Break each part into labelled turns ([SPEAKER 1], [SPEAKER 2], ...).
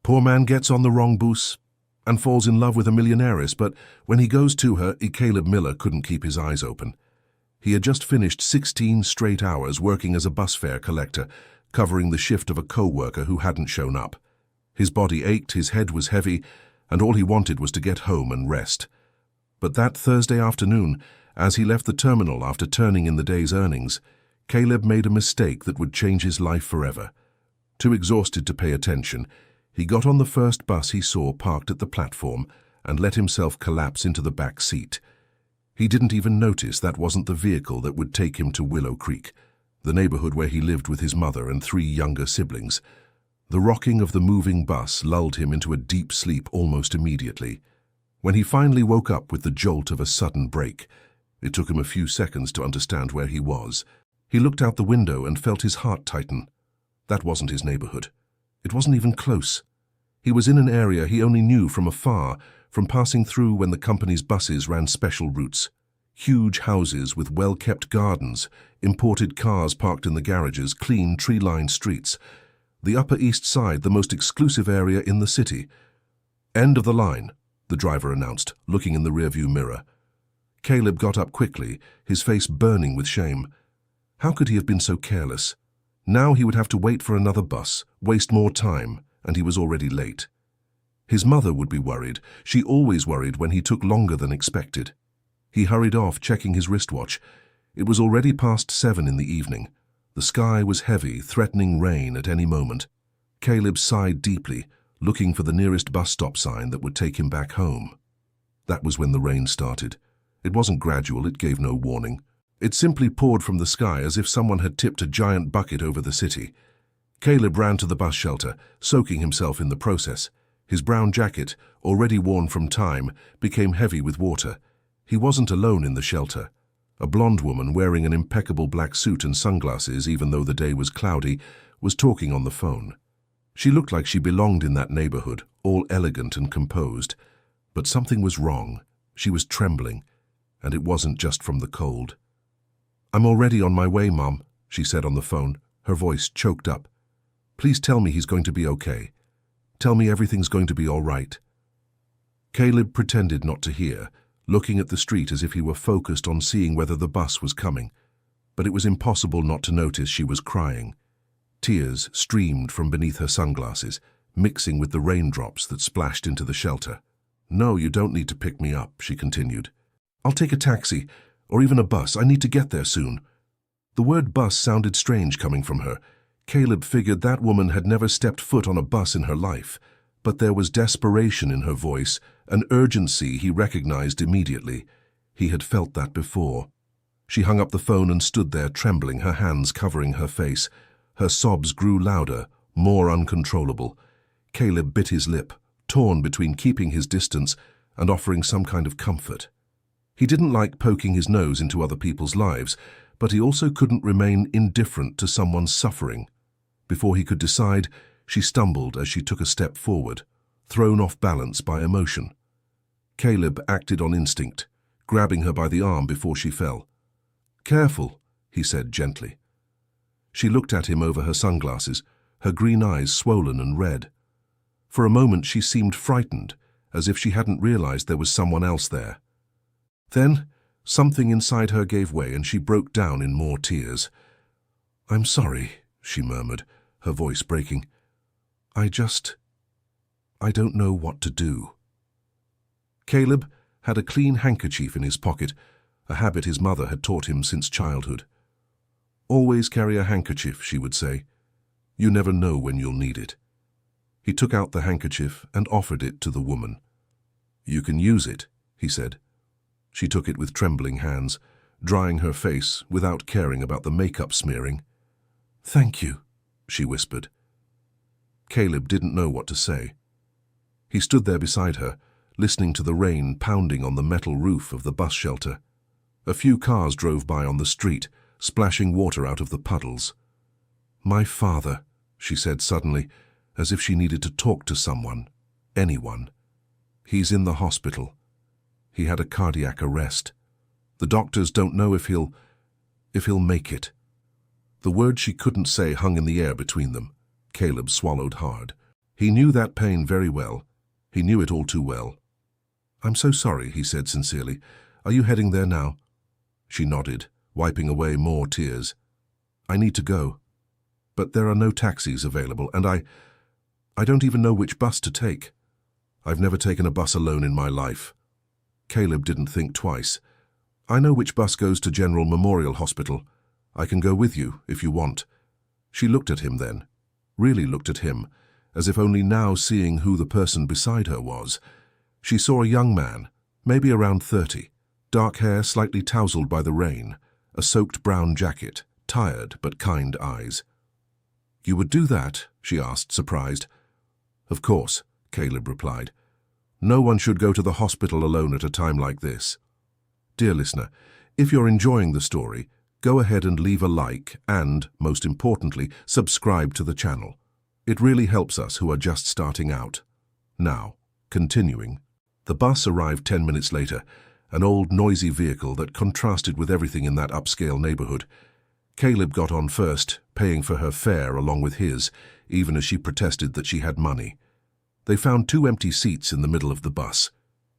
[SPEAKER 1] Poor man gets on the wrong bus and falls in love with a millionairess, but when he goes to her, Caleb Miller couldn't keep his eyes open. He had just finished 16 straight hours working as a bus fare collector, covering the shift of a co-worker who hadn't shown up. His body ached, his head was heavy, and all he wanted was to get home and rest. But that Thursday afternoon, as he left the terminal after turning in the day's earnings, Caleb made a mistake that would change his life forever. Too exhausted to pay attention, he got on the first bus he saw parked at the platform and let himself collapse into the back seat. He didn't even notice that wasn't the vehicle that would take him to Willow Creek, the neighborhood where he lived with his mother and 3 younger siblings. The rocking of the moving bus lulled him into a deep sleep almost immediately. When he finally woke up with the jolt of a sudden brake, it took him a few seconds to understand where he was. He looked out the window and felt his heart tighten. That wasn't his neighborhood. It wasn't even close. He was in an area he only knew from afar, from passing through when the company's buses ran special routes. Huge houses with well-kept gardens, imported cars parked in the garages, clean, tree-lined streets. The Upper East Side, the most exclusive area in the city. "End of the line," the driver announced, looking in the rearview mirror. Caleb got up quickly, his face burning with shame. How could he have been so careless? Now he would have to wait for another bus, waste more time, and he was already late. His mother would be worried. She always worried when he took longer than expected. He hurried off, checking his wristwatch. It was already past 7 in the evening. The sky was heavy, threatening rain at any moment. Caleb sighed deeply, looking for the nearest bus stop sign that would take him back home. That was when the rain started. It wasn't gradual, it gave no warning. It simply poured from the sky as if someone had tipped a giant bucket over the city. Caleb ran to the bus shelter, soaking himself in the process. His brown jacket, already worn from time, became heavy with water. He wasn't alone in the shelter. A blonde woman wearing an impeccable black suit and sunglasses, even though the day was cloudy, was talking on the phone. She looked like she belonged in that neighborhood, all elegant and composed. But something was wrong. She was trembling, and it wasn't just from the cold. "I'm already on my way, Mom," she said on the phone, her voice choked up. "Please tell me he's going to be okay. Tell me everything's going to be all right." Caleb pretended not to hear, looking at the street as if he were focused on seeing whether the bus was coming. But it was impossible not to notice she was crying. Tears streamed from beneath her sunglasses, mixing with the raindrops that splashed into the shelter. "No, you don't need to pick me up," she continued. "I'll take a taxi, or even a bus. I need to get there soon." The word bus sounded strange coming from her. Caleb figured that woman had never stepped foot on a bus in her life. But there was desperation in her voice, an urgency he recognized immediately. He had felt that before. She hung up the phone and stood there trembling, her hands covering her face. Her sobs grew louder, more uncontrollable. Caleb bit his lip, torn between keeping his distance and offering some kind of comfort. He didn't like poking his nose into other people's lives, but he also couldn't remain indifferent to someone's suffering. Before he could decide, she stumbled as she took a step forward, thrown off balance by emotion. Caleb acted on instinct, grabbing her by the arm before she fell. "Careful," he said gently. She looked at him over her sunglasses, her green eyes swollen and red. For a moment she seemed frightened, as if she hadn't realized there was someone else there. Then, something inside her gave way and she broke down in more tears. "I'm sorry," she murmured, her voice breaking. I don't know what to do." Caleb had a clean handkerchief in his pocket, a habit his mother had taught him since childhood. "Always carry a handkerchief," she would say. "You never know when you'll need it." He took out the handkerchief and offered it to the woman. "You can use it," he said. She took it with trembling hands, drying her face without caring about the makeup smearing. "Thank you," she whispered. Caleb didn't know what to say. He stood there beside her, listening to the rain pounding on the metal roof of the bus shelter. A few cars drove by on the street, splashing water out of the puddles. "My father," she said suddenly, as if she needed to talk to someone, anyone. "He's in the hospital. He had a cardiac arrest. The doctors don't know if he'll make it." The word she couldn't say hung in the air between them. Caleb swallowed hard. He knew that pain very well. He knew it all too well. "I'm so sorry," he said sincerely. "Are you heading there now?" She nodded, wiping away more tears. "I need to go. But there are no taxis available, and I don't even know which bus to take. I've never taken a bus alone in my life." Caleb didn't think twice. "I know which bus goes to General Memorial Hospital. I can go with you, if you want." She looked at him then, really looked at him, as if only now seeing who the person beside her was. She saw a young man, maybe around 30, dark hair slightly tousled by the rain, a soaked brown jacket, tired but kind eyes. "You would do that?" she asked, surprised. "Of course," Caleb replied. "No one should go to the hospital alone at a time like this." Dear listener, if you're enjoying the story, go ahead and leave a like and, most importantly, subscribe to the channel. It really helps us who are just starting out. Now, continuing. The bus arrived 10 minutes later, an old noisy vehicle that contrasted with everything in that upscale neighborhood. Caleb got on first, paying for her fare along with his, even as she protested that she had money. They found 2 empty seats in the middle of the bus.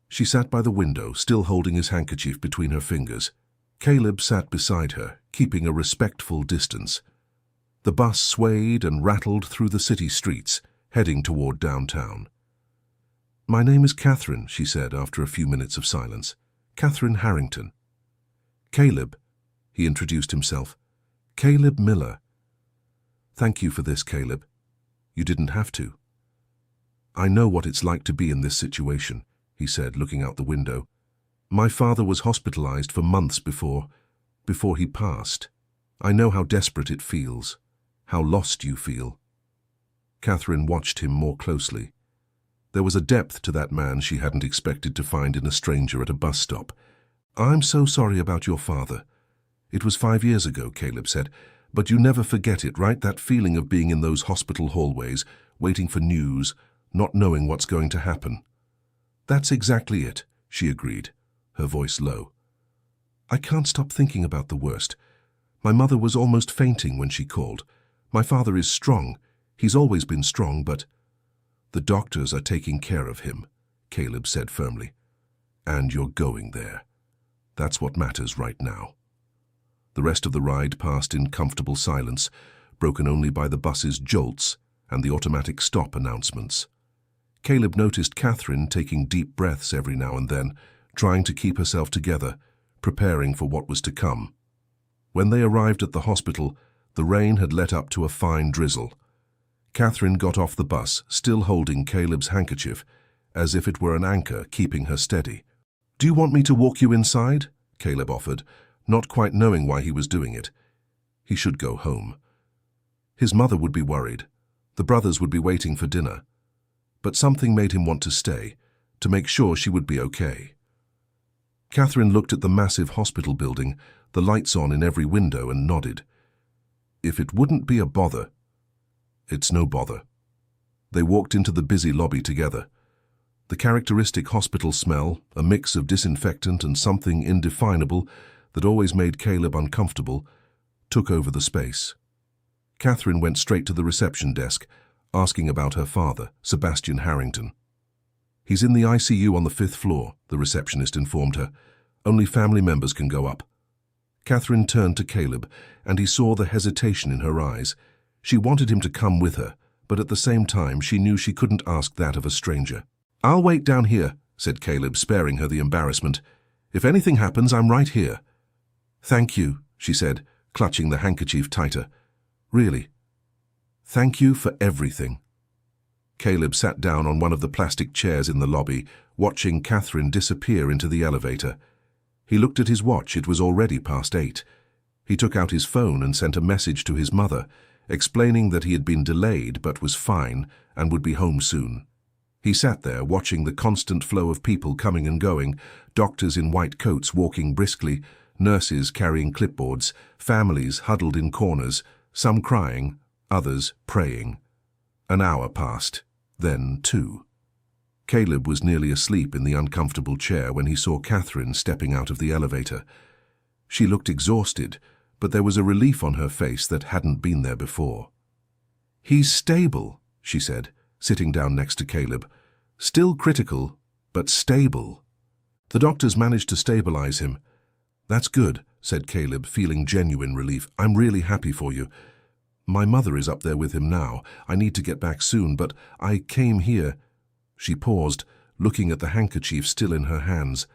[SPEAKER 1] She sat by the window, still holding his handkerchief between her fingers. Caleb sat beside her, keeping a respectful distance. The bus swayed and rattled through the city streets, heading toward downtown. "My name is Catherine," she said after a few minutes of silence. "Catherine Harrington." "Caleb," he introduced himself. "Caleb Miller." "Thank you for this, Caleb. You didn't have to." "I know what it's like to be in this situation," he said, looking out the window. "My father was hospitalized for months before he passed. I know how desperate it feels, how lost you feel." Catherine watched him more closely. There was a depth to that man she hadn't expected to find in a stranger at a bus stop. "I'm so sorry about your father. It was 5 years ago," Caleb said, "but you never forget it, right? That feeling of being in those hospital hallways, waiting for news, not knowing what's going to happen." "That's exactly it," she agreed, her voice low. "I can't stop thinking about the worst. My mother was almost fainting when she called. My father is strong. He's always been strong, but—" "The doctors are taking care of him," Caleb said firmly. "And you're going there. That's what matters right now." The rest of the ride passed in comfortable silence, broken only by the bus's jolts and the automatic stop announcements. Caleb noticed Catherine taking deep breaths every now and then, trying to keep herself together, preparing for what was to come. When they arrived at the hospital, the rain had let up to a fine drizzle. Catherine got off the bus, still holding Caleb's handkerchief, as if it were an anchor keeping her steady. "Do you want me to walk you inside?" Caleb offered, not quite knowing why he was doing it. He should go home. His mother would be worried. The brothers would be waiting for dinner. But something made him want to stay, to make sure she would be okay. Catherine looked at the massive hospital building, the lights on in every window, and nodded. "If it wouldn't be a bother—" "It's no bother." They walked into the busy lobby together. The characteristic hospital smell, a mix of disinfectant and something indefinable that always made Caleb uncomfortable, took over the space. Catherine went straight to the reception desk, asking about her father, Sebastian Harrington. "He's in the ICU on the 5th floor," the receptionist informed her. "Only family members can go up." Catherine turned to Caleb, and he saw the hesitation in her eyes. She wanted him to come with her, but at the same time she knew she couldn't ask that of a stranger. "I'll wait down here," said Caleb, sparing her the embarrassment. "If anything happens, I'm right here." "Thank you," she said, clutching the handkerchief tighter. "Really. Thank you for everything." Caleb sat down on one of the plastic chairs in the lobby, watching Catherine disappear into the elevator. He looked at his watch. It was already past 8. He took out his phone and sent a message to his mother, explaining that he had been delayed but was fine and would be home soon. He sat there watching the constant flow of people coming and going, doctors in white coats walking briskly, nurses carrying clipboards, families huddled in corners, some crying, others praying. An hour passed, then 2. Caleb was nearly asleep in the uncomfortable chair when he saw Catherine stepping out of the elevator. She looked exhausted, but there was a relief on her face that hadn't been there before. "He's stable," she said, sitting down next to Caleb. Still critical, but stable. The doctors managed to stabilize him. "That's good," said Caleb, feeling genuine relief. "I'm really happy for you. My mother is up there with him now. I need to get back soon, but I came here." She paused, looking at the handkerchief still in her hands.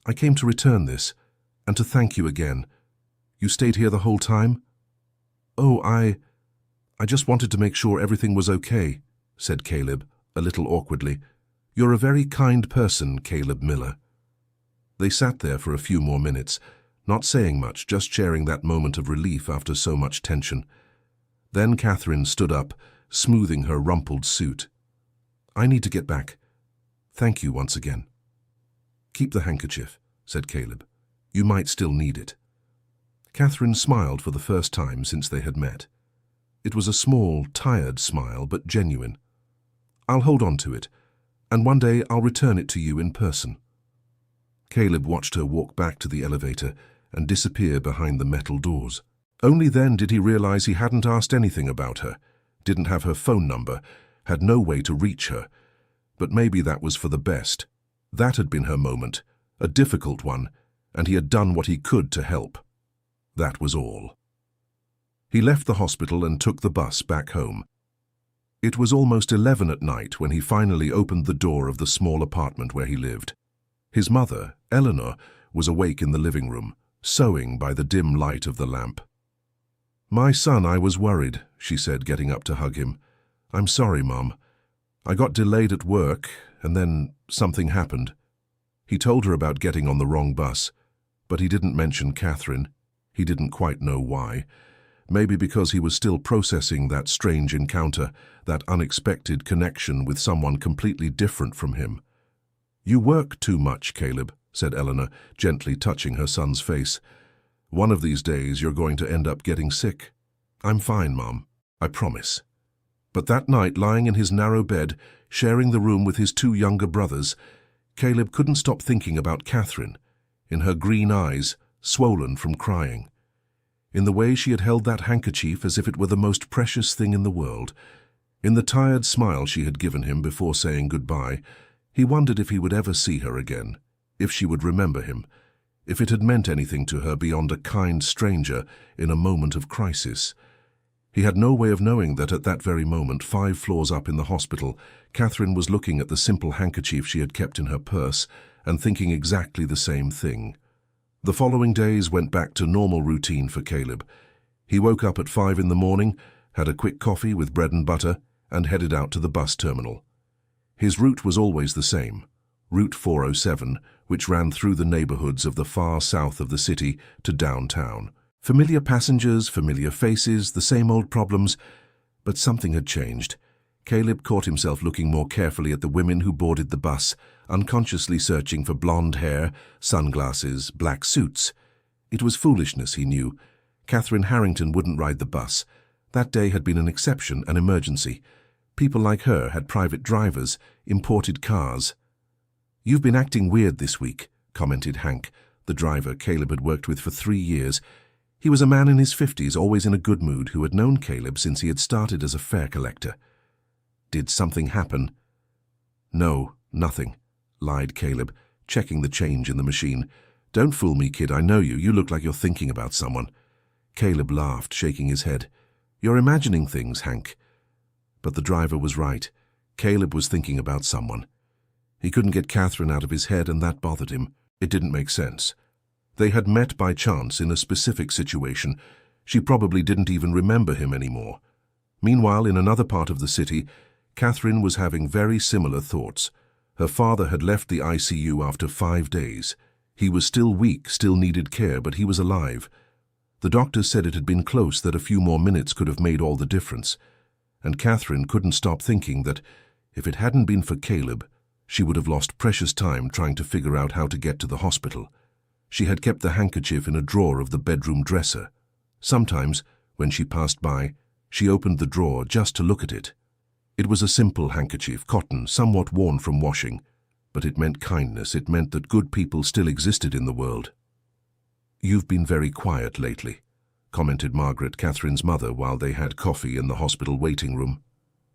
[SPEAKER 1] "I came to return this, and to thank you again. You stayed here the whole time?" "Oh, I just wanted to make sure everything was okay," said Caleb, a little awkwardly. "You're a very kind person, Caleb Miller." They sat there for a few more minutes, not saying much, just sharing that moment of relief after so much tension. Then Catherine stood up, smoothing her rumpled suit. "I need to get back. Thank you once again." "Keep the handkerchief," said Caleb. "You might still need it." Catherine smiled for the first time since they had met. It was a small, tired smile, but genuine. "I'll hold on to it, and one day I'll return it to you in person." Caleb watched her walk back to the elevator and disappear behind the metal doors. Only then did he realize he hadn't asked anything about her, didn't have her phone number, had no way to reach her. But maybe that was for the best. That had been her moment, a difficult one, and he had done what he could to help. That was all. He left the hospital and took the bus back home. It was almost 11 at night when he finally opened the door of the small apartment where he lived. His mother, Eleanor, was awake in the living room, sewing by the dim light of the lamp. "My son, I was worried," she said, getting up to hug him. "I'm sorry, Mom. I got delayed at work, and then something happened." He told her about getting on the wrong bus, but he didn't mention Catherine. He didn't quite know why. Maybe because he was still processing that strange encounter, that unexpected connection with someone completely different from him. "You work too much, Caleb," said Eleanor, gently touching her son's face. "One of these days you're going to end up getting sick." "I'm fine, Mom. I promise." But that night, lying in his narrow bed, sharing the room with his two younger brothers, Caleb couldn't stop thinking about Catherine, in her green eyes, swollen from crying. In the way she had held that handkerchief as if it were the most precious thing in the world. In the tired smile she had given him before saying goodbye. He wondered if he would ever see her again, if she would remember him, if it had meant anything to her beyond a kind stranger in a moment of crisis. He had no way of knowing that at that very moment, 5 floors up in the hospital, Catherine was looking at the simple handkerchief she had kept in her purse and thinking exactly the same thing. The following days went back to normal routine for Caleb. He woke up at 5 in the morning, had a quick coffee with bread and butter, and headed out to the bus terminal. His route was always the same, Route 407, which ran through the neighborhoods of the far south of the city to downtown. Familiar passengers, familiar faces, the same old problems, but something had changed. Caleb caught himself looking more carefully at the women who boarded the bus, unconsciously searching for blonde hair, sunglasses, black suits. It was foolishness, he knew. Catherine Harrington wouldn't ride the bus. That day had been an exception, an emergency. People like her had private drivers, imported cars. "You've been acting weird this week," commented Hank, the driver Caleb had worked with for 3 years. He was a man in his 50s, always in a good mood, who had known Caleb since he had started as a fare collector. "Did something happen?" "No, nothing," lied Caleb, checking the change in the machine. "Don't fool me, kid, I know you. You look like you're thinking about someone." Caleb laughed, shaking his head. "You're imagining things, Hank." But the driver was right. Caleb was thinking about someone. He couldn't get Catherine out of his head, and that bothered him. It didn't make sense. They had met by chance in a specific situation. She probably didn't even remember him anymore. Meanwhile, in another part of the city, Catherine was having very similar thoughts. Her father had left the ICU after 5 days. He was still weak, still needed care, but he was alive. The doctors said it had been close, that a few more minutes could have made all the difference. And Catherine couldn't stop thinking that, if it hadn't been for Caleb, she would have lost precious time trying to figure out how to get to the hospital. She had kept the handkerchief in a drawer of the bedroom dresser. Sometimes, when she passed by, she opened the drawer just to look at it. It was a simple handkerchief, cotton, somewhat worn from washing, but it meant kindness. It meant that good people still existed in the world. "You've been very quiet lately," commented Margaret, Catherine's mother, while they had coffee in the hospital waiting room.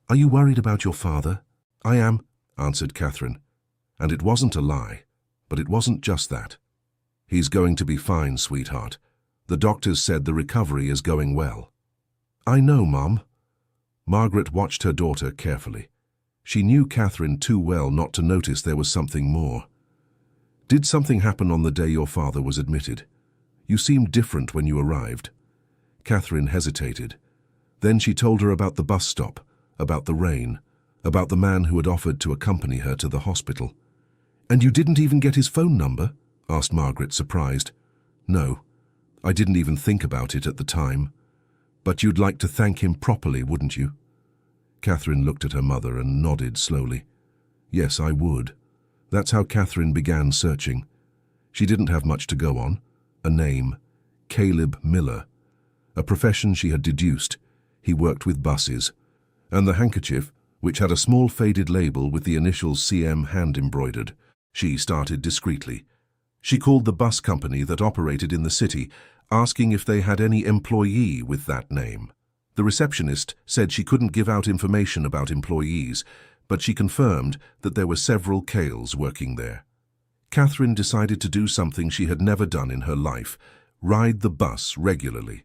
[SPEAKER 1] "Are you worried about your father?" "I am," answered Catherine. And it wasn't a lie, but it wasn't just that. "He's going to be fine, sweetheart. The doctors said the recovery is going well." "I know, Mom." Margaret watched her daughter carefully. She knew Catherine too well not to notice there was something more. "Did something happen on the day your father was admitted? You seemed different when you arrived." Catherine hesitated. Then she told her about the bus stop, about the rain, about the man who had offered to accompany her to the hospital. "And you didn't even get his phone number?" asked Margaret, surprised. "No, I didn't even think about it at the time. But you'd like to thank him properly, wouldn't you?" Catherine looked at her mother and nodded slowly. "Yes, I would." That's how Catherine began searching. She didn't have much to go on. A name, Caleb Miller. A profession she had deduced. He worked with buses. And the handkerchief, which had a small faded label with the initials CM hand-embroidered. She started discreetly. She called the bus company that operated in the city, asking if they had any employee with that name. The receptionist said she couldn't give out information about employees, but she confirmed that there were several Cales working there. Catherine decided to do something she had never done in her life, ride the bus regularly.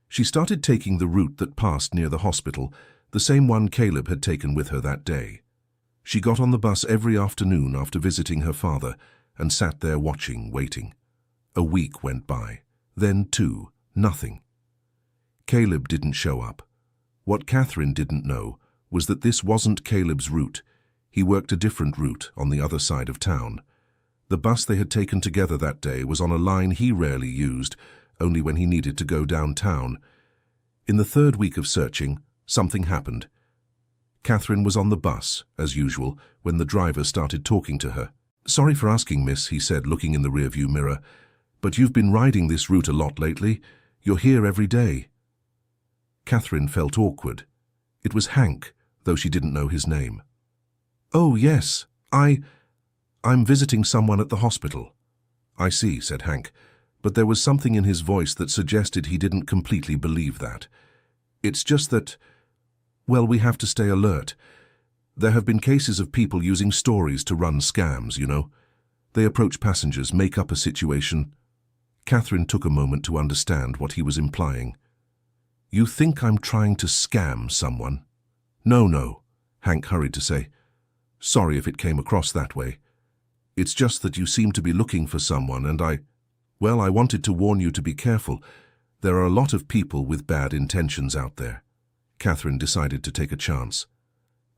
[SPEAKER 1] She started taking the route that passed near the hospital, the same one Caleb had taken with her that day. She got on the bus every afternoon after visiting her father and sat there watching, waiting. A week went by. Then 2, nothing. Caleb didn't show up. What Catherine didn't know was that this wasn't Caleb's route. He worked a different route on the other side of town. The bus they had taken together that day was on a line he rarely used, only when he needed to go downtown. In the 3rd week of searching, something happened. Catherine was on the bus, as usual, when the driver started talking to her. "Sorry for asking, miss," he said, looking in the rearview mirror, "but you've been riding this route a lot lately. You're here every day." Catherine felt awkward. It was Hank, though she didn't know his name. "Oh, yes, I'm visiting someone at the hospital." "I see," said Hank, but there was something in his voice that suggested he didn't completely believe that. "It's just that, well, we have to stay alert. There have been cases of people using stories to run scams, you know. They approach passengers, make up a situation." Catherine took a moment to understand what he was implying. "You think I'm trying to scam someone?" No, Hank hurried to say. "Sorry if it came across that way. It's just that you seem to be looking for someone and I wanted to warn you to be careful. There are a lot of people with bad intentions out there." Catherine decided to take a chance.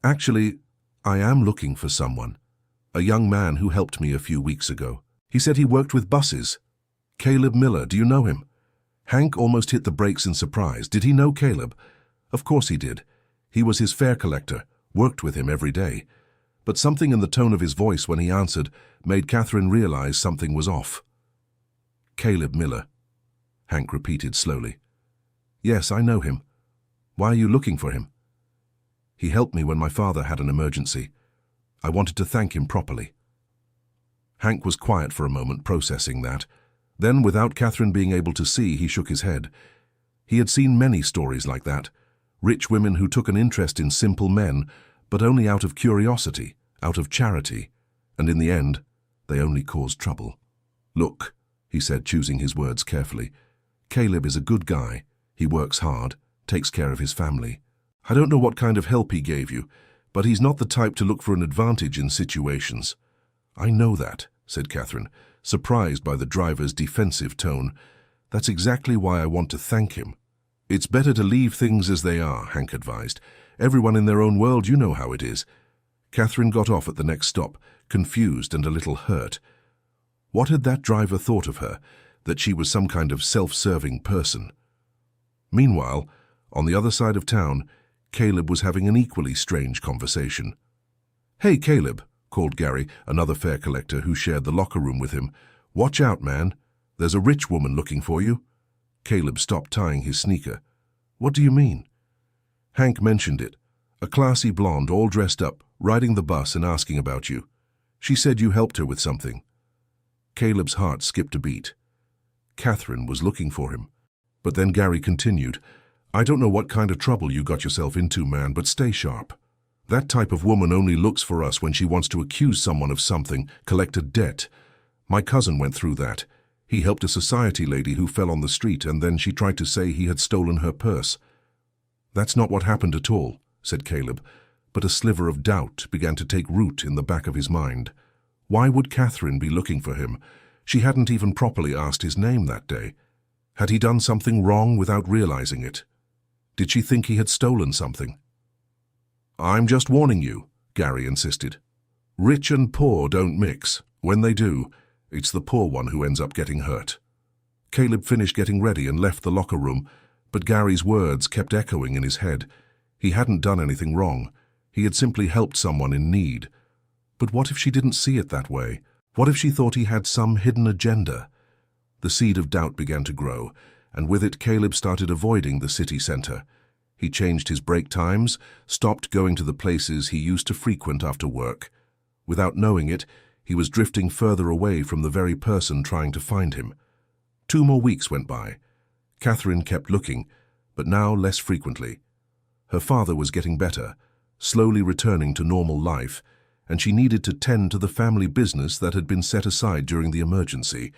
[SPEAKER 1] "Actually, I am looking for someone. A young man who helped me a few weeks ago. He said he worked with buses. Caleb Miller, do you know him?" Hank almost hit the brakes in surprise. Did he know Caleb? Of course he did. He was his fare collector, worked with him every day. But something in the tone of his voice when he answered made Catherine realize something was off. "Caleb Miller," Hank repeated slowly. "Yes, I know him. Why are you looking for him?" "He helped me when my father had an emergency. I wanted to thank him properly." Hank was quiet for a moment, processing that. Then, without Catherine being able to see, he shook his head. He had seen many stories like that. Rich women who took an interest in simple men, but only out of curiosity, out of charity, and in the end, they only caused trouble. "Look," he said, choosing his words carefully, "Caleb is a good guy. He works hard, takes care of his family. I don't know what kind of help he gave you, but he's not the type to look for an advantage in situations." "I know that," said Catherine, surprised by the driver's defensive tone. "That's exactly why I want to thank him." "It's better to leave things as they are," Hank advised. "Everyone in their own world, you know how it is." Catherine got off at the next stop, confused and a little hurt. What had that driver thought of her, that she was some kind of self-serving person? Meanwhile, on the other side of town, Caleb was having an equally strange conversation. "Hey, Caleb," called Gary, another fare collector who shared the locker room with him. "Watch out, man. There's a rich woman looking for you." Caleb stopped tying his sneaker. "What do you mean?" "Hank mentioned it. A classy blonde, all dressed up, riding the bus and asking about you. She said you helped her with something." Caleb's heart skipped a beat. Catherine was looking for him. But then Gary continued, I don't know what kind of trouble you got yourself into, man, but stay sharp. That type of woman only looks for us when she wants to accuse someone of something, collect a debt. My cousin went through that. He helped a society lady who fell on the street, and then she tried to say he had stolen her purse. That's not what happened at all, said Caleb, but a sliver of doubt began to take root in the back of his mind. Why would Catherine be looking for him? She hadn't even properly asked his name that day. Had he done something wrong without realizing it? Did she think he had stolen something? I'm just warning you, Gary insisted. Rich and poor don't mix. When they do, it's the poor one who ends up getting hurt. Caleb finished getting ready and left the locker room, but Gary's words kept echoing in his head. He hadn't done anything wrong. He had simply helped someone in need. But what if she didn't see it that way? What if she thought he had some hidden agenda? The seed of doubt began to grow, and with it Caleb started avoiding the city center. He changed his break times, stopped going to the places he used to frequent after work. Without knowing it, he was drifting further away from the very person trying to find him. 2 more weeks went by. Catherine kept looking, but now less frequently. Her father was getting better, slowly returning to normal life, and she needed to tend to the family business that had been set aside during the emergency.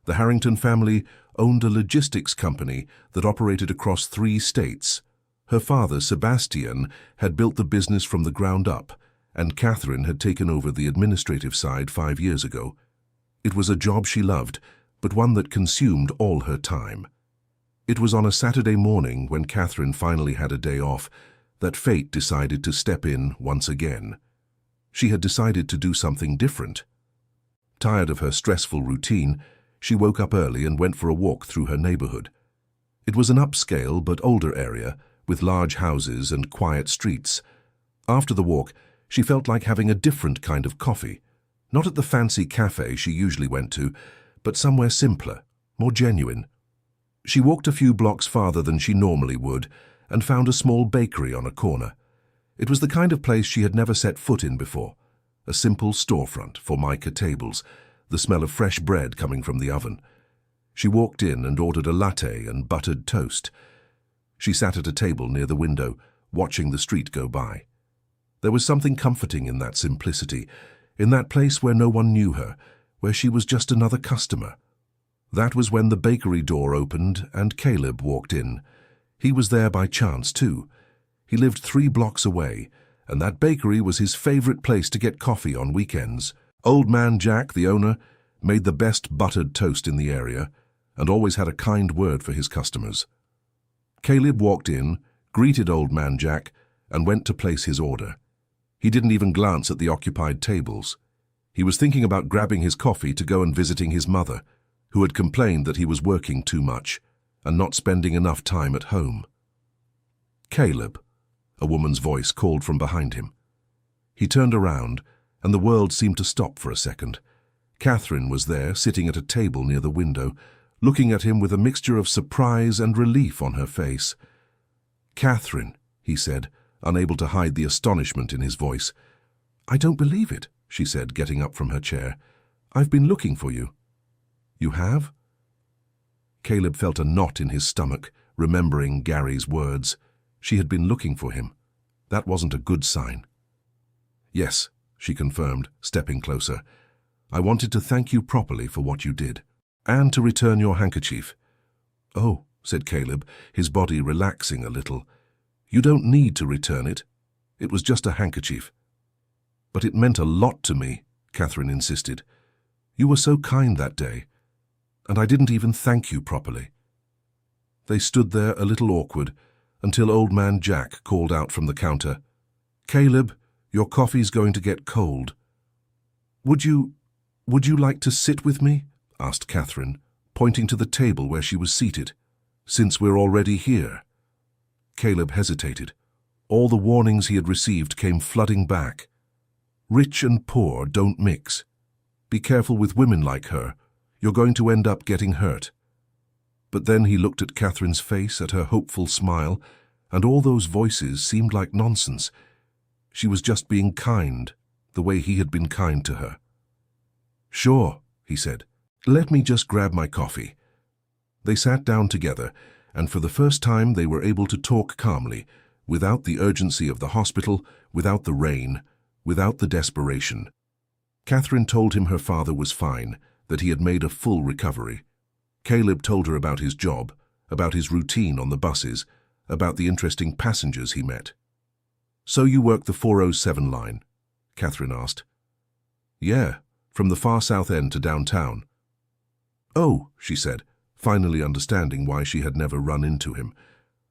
[SPEAKER 1] The Harrington family owned a logistics company that operated across 3 states. Her father, Sebastian, had built the business from the ground up, and Catherine had taken over the administrative side 5 years ago. It was a job she loved, but one that consumed all her time. It was on a Saturday morning, when Catherine finally had a day off, that fate decided to step in once again. She had decided to do something different. Tired of her stressful routine, she woke up early and went for a walk through her neighborhood. It was an upscale but older area, with large houses and quiet streets. After the walk, she felt like having a different kind of coffee. Not at the fancy cafe she usually went to, but somewhere simpler, more genuine. She walked a few blocks farther than she normally would and found a small bakery on a corner. It was the kind of place she had never set foot in before. A simple storefront for mica tables, the smell of fresh bread coming from the oven. She walked in and ordered a latte and buttered toast. She sat at a table near the window, watching the street go by. There was something comforting in that simplicity, in that place where no one knew her, where she was just another customer. That was when the bakery door opened and Caleb walked in. He was there by chance, too. He lived 3 blocks away, and that bakery was his favorite place to get coffee on weekends. Old Man Jack, the owner, made the best buttered toast in the area and always had a kind word for his customers. Caleb walked in, greeted Old Man Jack, and went to place his order. He didn't even glance at the occupied tables. He was thinking about grabbing his coffee to go and visiting his mother, who had complained that he was working too much and not spending enough time at home. Caleb, a woman's voice called from behind him. He turned around, and the world seemed to stop for a second. Catherine was there, sitting at a table near the window, looking at him with a mixture of surprise and relief on her face. "Catherine," he said, unable to hide the astonishment in his voice. "I don't believe it," she said, getting up from her chair. "I've been looking for you." "You have?" Caleb felt a knot in his stomach, remembering Gary's words. She had been looking for him. That wasn't a good sign. "Yes," she confirmed, stepping closer. "I wanted to thank you properly for what you did, and to return your handkerchief." "Oh," said Caleb, his body relaxing a little. "You don't need to return it. It was just a handkerchief." "But it meant a lot to me," Catherine insisted. "You were so kind that day, and I didn't even thank you properly." They stood there a little awkward until Old Man Jack called out from the counter, "Caleb, your coffee's going to get cold." Would you like to sit with me?" asked Catherine, pointing to the table where she was seated. "Since we're already here." Caleb hesitated. All the warnings he had received came flooding back. Rich and poor don't mix. Be careful with women like her. You're going to end up getting hurt. But then he looked at Catherine's face, at her hopeful smile, and all those voices seemed like nonsense. She was just being kind, the way he had been kind to her. "Sure," he said. "Let me just grab my coffee." They sat down together, and for the first time they were able to talk calmly, without the urgency of the hospital, without the rain, without the desperation. Catherine told him her father was fine, that he had made a full recovery. Caleb told her about his job, about his routine on the buses, about the interesting passengers he met. "So you work the 407 line?" Catherine asked. "Yeah, from the far south end to downtown." "Oh," she said, finally understanding why she had never run into him.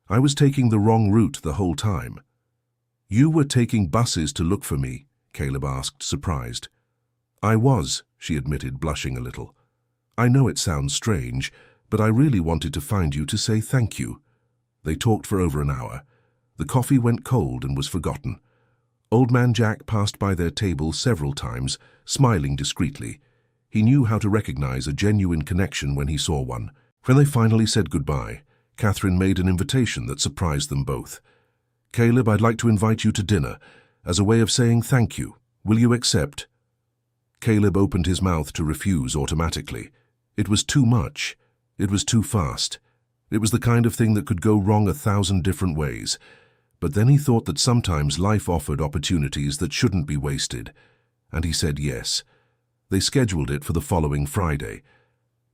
[SPEAKER 1] "I was taking the wrong route the whole time." "You were taking buses to look for me?" Caleb asked, surprised. "I was," she admitted, blushing a little. "I know it sounds strange, but I really wanted to find you to say thank you." They talked for over an hour. The coffee went cold and was forgotten. Old Man Jack passed by their table several times, smiling discreetly. He knew how to recognize a genuine connection when he saw one. When they finally said goodbye, Catherine made an invitation that surprised them both. "Caleb, I'd like to invite you to dinner, as a way of saying thank you. Will you accept?" Caleb opened his mouth to refuse automatically. It was too much. It was too fast. It was the kind of thing that could go wrong 1,000 different ways. But then he thought that sometimes life offered opportunities that shouldn't be wasted. And he said yes. They scheduled it for the following Friday.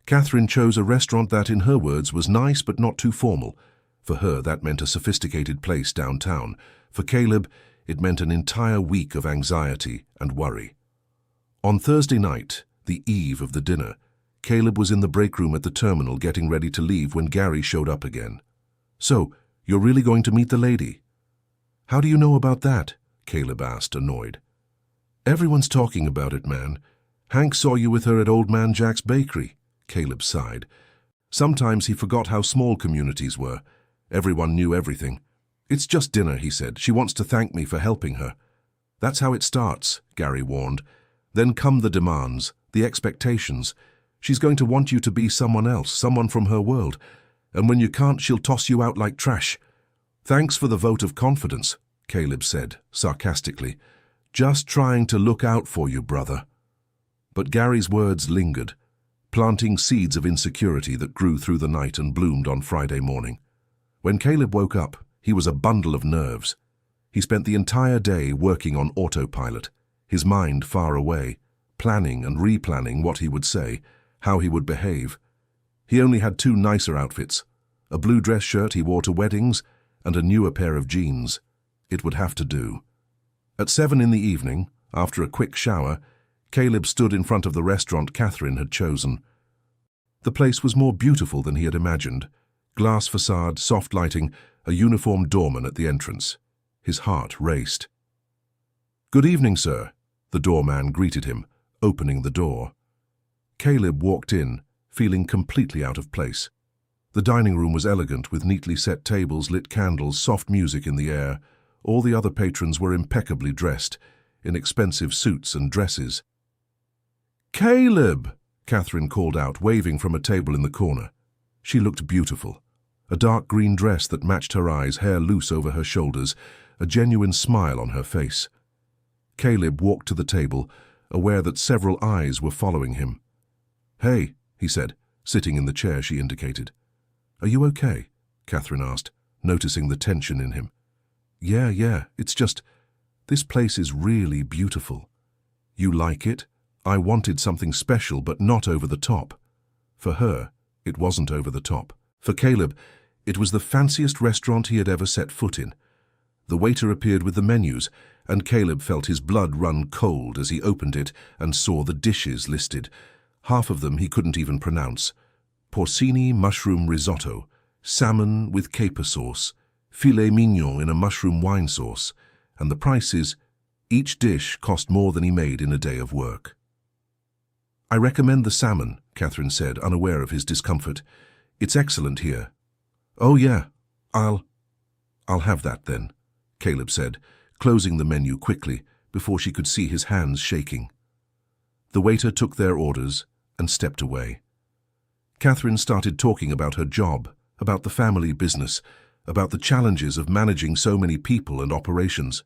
[SPEAKER 1] Catherine chose a restaurant that, in her words, was nice but not too formal. For her, that meant a sophisticated place downtown. For Caleb, it meant an entire week of anxiety and worry. On Thursday night, the eve of the dinner, Caleb was in the break room at the terminal getting ready to leave when Gary showed up again. "So, you're really going to meet the lady?" "How do you know about that?" Caleb asked, annoyed. "Everyone's talking about it, man. Hank saw you with her at Old Man Jack's bakery." Caleb sighed. Sometimes he forgot how small communities were. Everyone knew everything. "It's just dinner," he said. "She wants to thank me for helping her." "That's how it starts," Gary warned. "Then come the demands, the expectations. She's going to want you to be someone else, someone from her world. And when you can't, she'll toss you out like trash." "Thanks for the vote of confidence," Caleb said, sarcastically. "Just trying to look out for you, brother." But Gary's words lingered, planting seeds of insecurity that grew through the night and bloomed on Friday morning. When Caleb woke up, he was a bundle of nerves. He spent the entire day working on autopilot, his mind far away, planning and replanning what he would say, how he would behave. He only had 2 nicer outfits, a blue dress shirt he wore to weddings and a newer pair of jeans. It would have to do. At 7 in the evening, after a quick shower, Caleb stood in front of the restaurant Catherine had chosen. The place was more beautiful than he had imagined. Glass facade, soft lighting, a uniformed doorman at the entrance. His heart raced. "Good evening, sir," the doorman greeted him, opening the door. Caleb walked in, feeling completely out of place. The dining room was elegant, with neatly set tables, lit candles, soft music in the air. All the other patrons were impeccably dressed, in expensive suits and dresses. "Caleb!" Catherine called out, waving from a table in the corner. She looked beautiful. A dark green dress that matched her eyes, hair loose over her shoulders, a genuine smile on her face. Caleb walked to the table, aware that several eyes were following him. "Hey," he said, sitting in the chair she indicated. "Are you okay?" Catherine asked, noticing the tension in him. Yeah, it's just, this place is really beautiful." "You like it?" "I wanted something special, but not over the top." For her, it wasn't over the top. For Caleb, it was the fanciest restaurant he had ever set foot in. The waiter appeared with the menus, and Caleb felt his blood run cold as he opened it and saw the dishes listed. Half of them he couldn't even pronounce. Porcini mushroom risotto, salmon with caper sauce, filet mignon in a mushroom wine sauce, and the prices, each dish cost more than he made in a day of work. "I recommend the salmon," Catherine said, unaware of his discomfort. "It's excellent here." "Oh yeah, I'll have that then," Caleb said, closing the menu quickly before she could see his hands shaking. The waiter took their orders and stepped away. Catherine started talking about her job, about the family business, about the challenges of managing so many people and operations.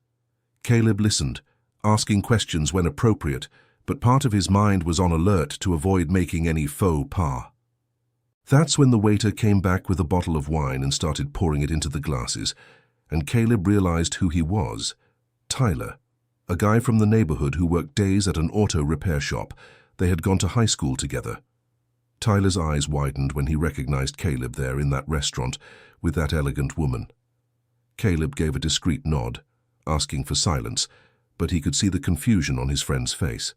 [SPEAKER 1] Caleb listened, asking questions when appropriate, but part of his mind was on alert to avoid making any faux pas. That's when the waiter came back with a bottle of wine and started pouring it into the glasses, and Caleb realized who he was. Tyler, a guy from the neighborhood who worked days at an auto repair shop. They had gone to high school together. Tyler's eyes widened when he recognized Caleb there in that restaurant with that elegant woman. Caleb gave a discreet nod, asking for silence, but he could see the confusion on his friend's face.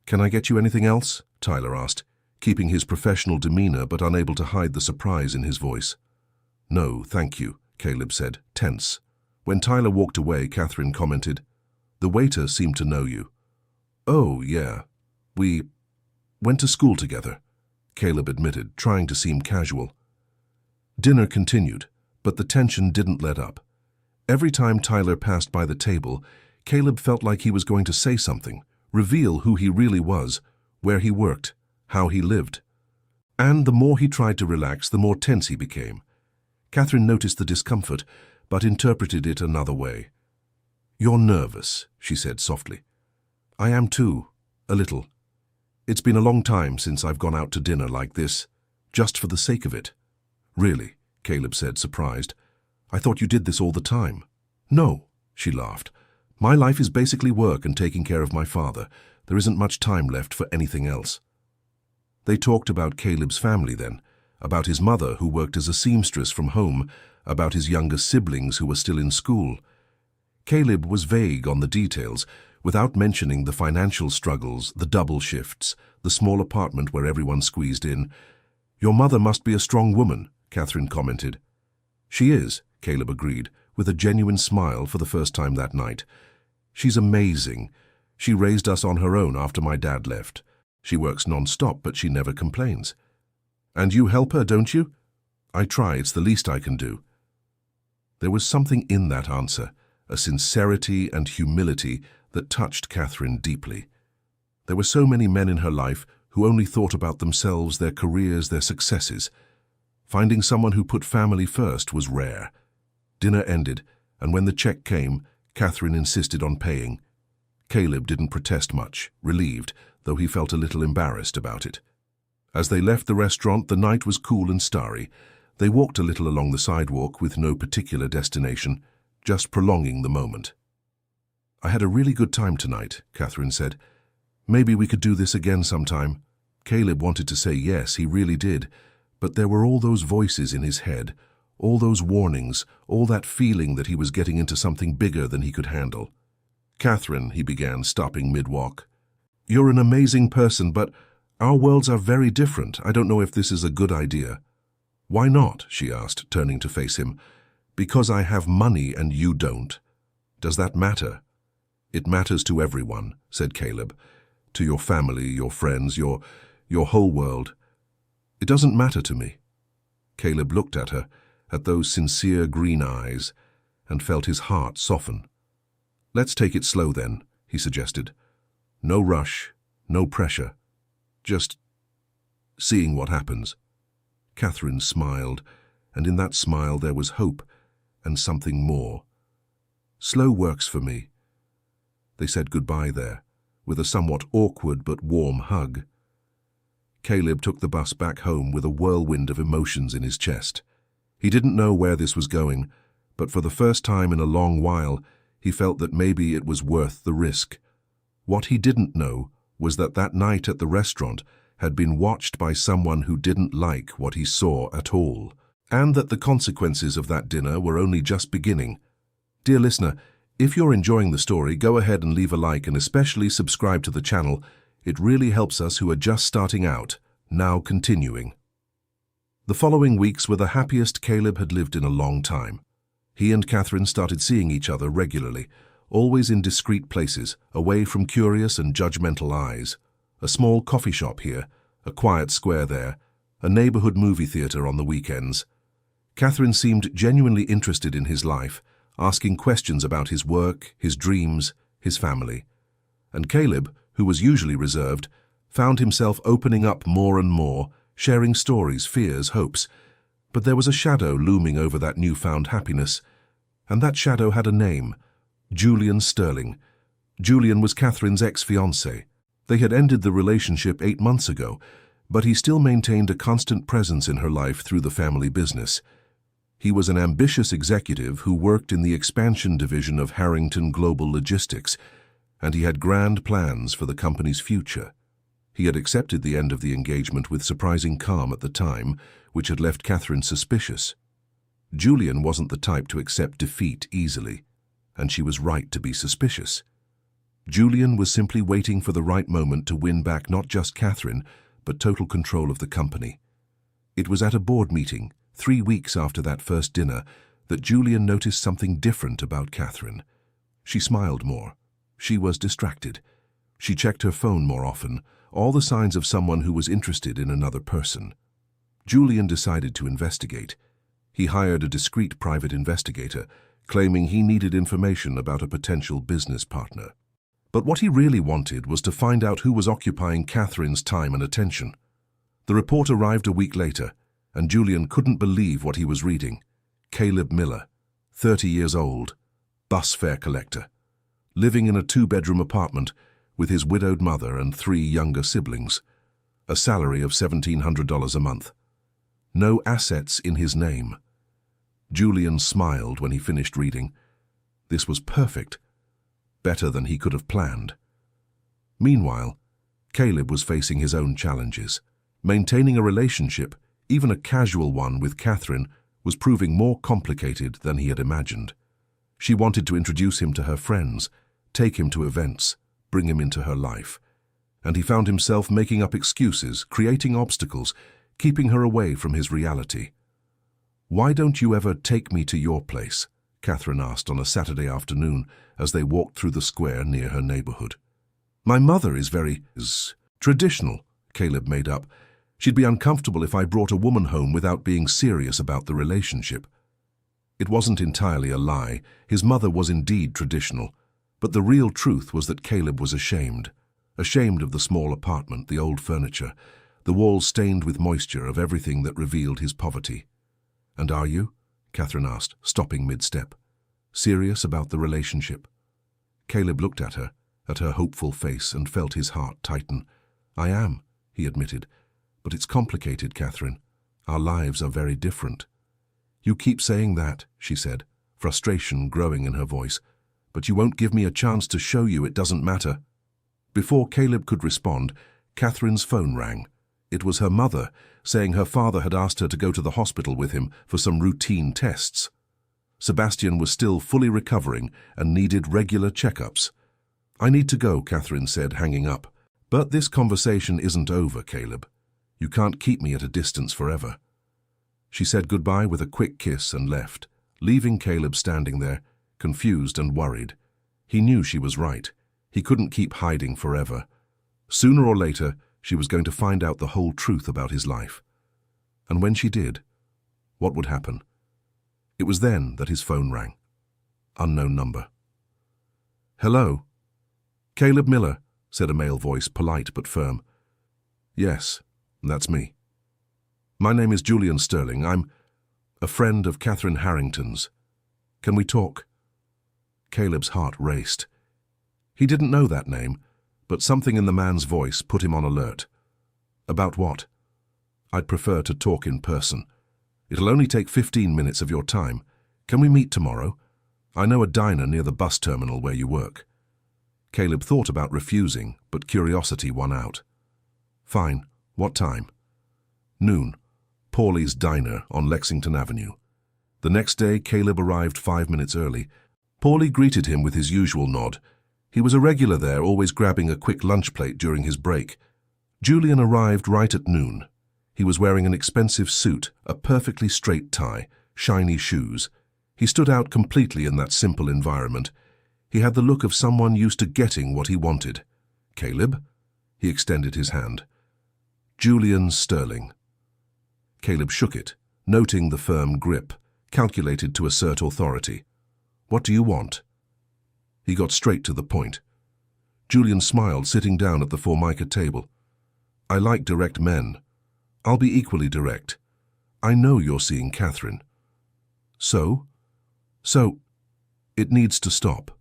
[SPEAKER 1] "Can I get you anything else?" Tyler asked, keeping his professional demeanor but unable to hide the surprise in his voice. "No, thank you," Caleb said, tense. When Tyler walked away, Catherine commented, "The waiter seemed to know you." "Oh, yeah. We went to school together," Caleb admitted, trying to seem casual. Dinner continued, but the tension didn't let up. Every time Tyler passed by the table, Caleb felt like he was going to say something, reveal who he really was, where he worked, how he lived. And the more he tried to relax, the more tense he became. Catherine noticed the discomfort, but interpreted it another way. "You're nervous," she said softly. "I am too, a little. It's been a long time since I've gone out to dinner like this, just for the sake of it." "Really?" Caleb said, surprised. "I thought you did this all the time." "No," she laughed. "My life is basically work and taking care of my father. There isn't much time left for anything else." They talked about Caleb's family then, about his mother who worked as a seamstress from home, about his younger siblings who were still in school. Caleb was vague on the details, without mentioning the financial struggles, the double shifts, the small apartment where everyone squeezed in. "Your mother must be a strong woman," Catherine commented. "She is," Caleb agreed, with a genuine smile for the first time that night. "She's amazing. She raised us on her own after my dad left. She works non-stop, but she never complains." "And you help her, don't you?" "I try. It's the least I can do." There was something in that answer, a sincerity and humility that touched Catherine deeply. There were so many men in her life who only thought about themselves, their careers, their successes. Finding someone who put family first was rare. Dinner ended, and when the check came, Catherine insisted on paying. Caleb didn't protest much, relieved, though he felt a little embarrassed about it. As they left the restaurant, the night was cool and starry. They walked a little along the sidewalk with no particular destination, just prolonging the moment. "I had a really good time tonight," Catherine said. "Maybe we could do this again sometime." Caleb wanted to say yes, he really did, but there were all those voices in his head, all those warnings, all that feeling that he was getting into something bigger than he could handle. "Catherine," he began, stopping mid-walk. "You're an amazing person, but our worlds are very different. I don't know if this is a good idea." "Why not?" she asked, turning to face him. "Because I have money and you don't. Does that matter?" "It matters to everyone," said Caleb. "To your family, your friends, your whole world." "It doesn't matter to me." Caleb looked at her, at those sincere green eyes, and felt his heart soften. "Let's take it slow then," he suggested. "No rush, no pressure. Just seeing what happens." Catherine smiled, and in that smile there was hope and something more. "Slow works for me." They said goodbye there, with a somewhat awkward but warm hug. Caleb took the bus back home with a whirlwind of emotions in his chest. He didn't know where this was going, but for the first time in a long while, he felt that maybe it was worth the risk. What he didn't know was that that night at the restaurant had been watched by someone who didn't like what he saw at all, and that the consequences of that dinner were only just beginning. Dear listener, if you're enjoying the story, go ahead and leave a like and especially subscribe to the channel. It really helps us who are just starting out. Now continuing. The following weeks were the happiest Caleb had lived in a long time. He and Catherine started seeing each other regularly, always in discreet places, away from curious and judgmental eyes. A small coffee shop here, a quiet square there, a neighborhood movie theater on the weekends. Catherine seemed genuinely interested in his life, asking questions about his work, his dreams, his family. And Caleb, who was usually reserved, found himself opening up more and more, sharing stories, fears, hopes. But there was a shadow looming over that newfound happiness, and that shadow had a name: Julian Sterling. Julian was Catherine's ex-fiancé. They had ended the relationship 8 months ago, But he still maintained a constant presence in her life through the family business. He was an ambitious executive who worked in the expansion division of Harrington Global Logistics, and he had grand plans for the company's future. He had accepted the end of the engagement with surprising calm at the time, which had left Catherine suspicious. Julian wasn't the type to accept defeat easily, and she was right to be suspicious. Julian was simply waiting for the right moment to win back not just Catherine, but total control of the company. It was at a board meeting, 3 weeks after that first dinner, that Julian noticed something different about Catherine. She smiled more. She was distracted. She checked her phone more often, all the signs of someone who was interested in another person. Julian decided to investigate. He hired a discreet private investigator, claiming he needed information about a potential business partner. But what he really wanted was to find out who was occupying Catherine's time and attention. The report arrived a week later, and Julian couldn't believe what he was reading. Caleb Miller, 30 years old, bus fare collector, living in a 2-bedroom apartment with his widowed mother and 3 younger siblings, a salary of $1,700 a month. No assets in his name. Julian smiled when he finished reading. This was perfect. Better than he could have planned. Meanwhile, Caleb was facing his own challenges. Maintaining a relationship, even a casual one, with Catherine was proving more complicated than he had imagined. She wanted to introduce him to her friends, take him to events, bring him into her life. And he found himself making up excuses, creating obstacles, keeping her away from his reality. "Why don't you ever take me to your place?" Catherine asked on a Saturday afternoon as they walked through the square near her neighborhood. "My mother is very traditional," Caleb made up. "She'd be uncomfortable if I brought a woman home without being serious about the relationship." It wasn't entirely a lie. His mother was indeed traditional, but the real truth was that Caleb was ashamed. Ashamed of the small apartment, the old furniture, the walls stained with moisture, of everything that revealed his poverty. "And are you?" Catherine asked, stopping mid-step. "Serious about the relationship?" Caleb looked at her hopeful face, and felt his heart tighten. "I am," he admitted. "But it's complicated, Catherine. Our lives are very different." "You keep saying that," she said, frustration growing in her voice. "But you won't give me a chance to show you it doesn't matter." Before Caleb could respond, Catherine's phone rang. It was her mother, saying her father had asked her to go to the hospital with him for some routine tests. Sebastian was still fully recovering and needed regular checkups. "I need to go," Catherine said, hanging up. "But this conversation isn't over, Caleb. You can't keep me at a distance forever." She said goodbye with a quick kiss and left, leaving Caleb standing there, confused and worried. He knew she was right. He couldn't keep hiding forever. Sooner or later, she was going to find out the whole truth about his life. And when she did, what would happen? It was then that his phone rang. Unknown number. "Hello?" "Caleb Miller," said a male voice, polite but firm. "Yes, that's me. My name is Julian Sterling. I'm a friend of Catherine Harrington's. Can we talk?" Caleb's heart raced. He didn't know that name, but something in the man's voice put him on alert. "About what?" "I'd prefer to talk in person. It'll only take 15 minutes of your time. Can we meet tomorrow? I know a diner near the bus terminal where you work." Caleb thought about refusing, but curiosity won out. "Fine. What time?" "Noon. Paulie's Diner on Lexington Avenue." The next day, Caleb arrived 5 minutes early. Paulie greeted him with his usual nod. He was a regular there, always grabbing a quick lunch plate during his break. Julian arrived right at noon. He was wearing an expensive suit, a perfectly straight tie, shiny shoes. He stood out completely in that simple environment. He had the look of someone used to getting what he wanted. "Caleb?" He extended his hand. "Julian Sterling." Caleb shook it, noting the firm grip, calculated to assert authority. "What do you want?" He got straight to the point. Julian smiled, sitting down at the Formica table. "I like direct men. I'll be equally direct. I know you're seeing Catherine." So, it needs to stop."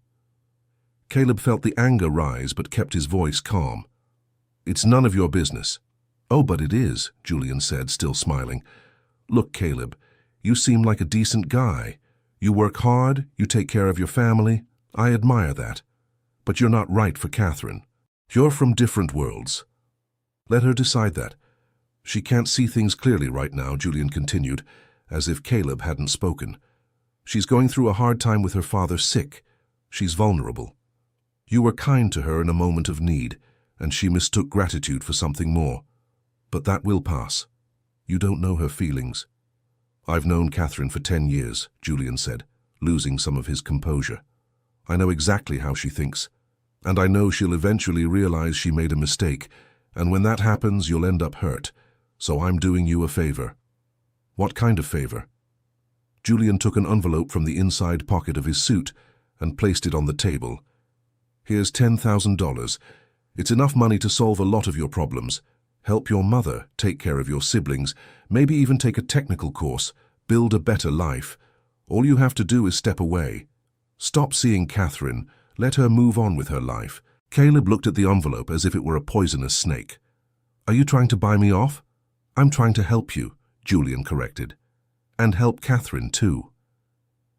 [SPEAKER 1] Caleb felt the anger rise but kept his voice calm. "It's none of your business. "Oh, but it is," Julian said, still smiling. "Look, Caleb, you seem like a decent guy. You work hard, you take care of your family. I admire that. But you're not right for Catherine. You're from different worlds. Let her decide that. She can't see things clearly right now," Julian continued, as if Caleb hadn't spoken. "She's going through a hard time with her father sick. She's vulnerable. You were kind to her in a moment of need, and she mistook gratitude for something more. But that will pass. You don't know her feelings." "I've known Catherine for 10 years, Julian said, losing some of his composure. "I know exactly how she thinks, and I know she'll eventually realize she made a mistake, and when that happens, you'll end up hurt. So I'm doing you a favor." "What kind of favor?" Julian took an envelope from the inside pocket of his suit and placed it on the table. "Here's $10,000. It's enough money to solve a lot of your problems. Help your mother, take care of your siblings, maybe even take a technical course, build a better life. All you have to do is step away. Stop seeing Catherine. Let her move on with her life." Caleb looked at the envelope as if it were a poisonous snake. "Are you trying to buy me off?" "I'm trying to help you," Julian corrected. "And help Catherine, too.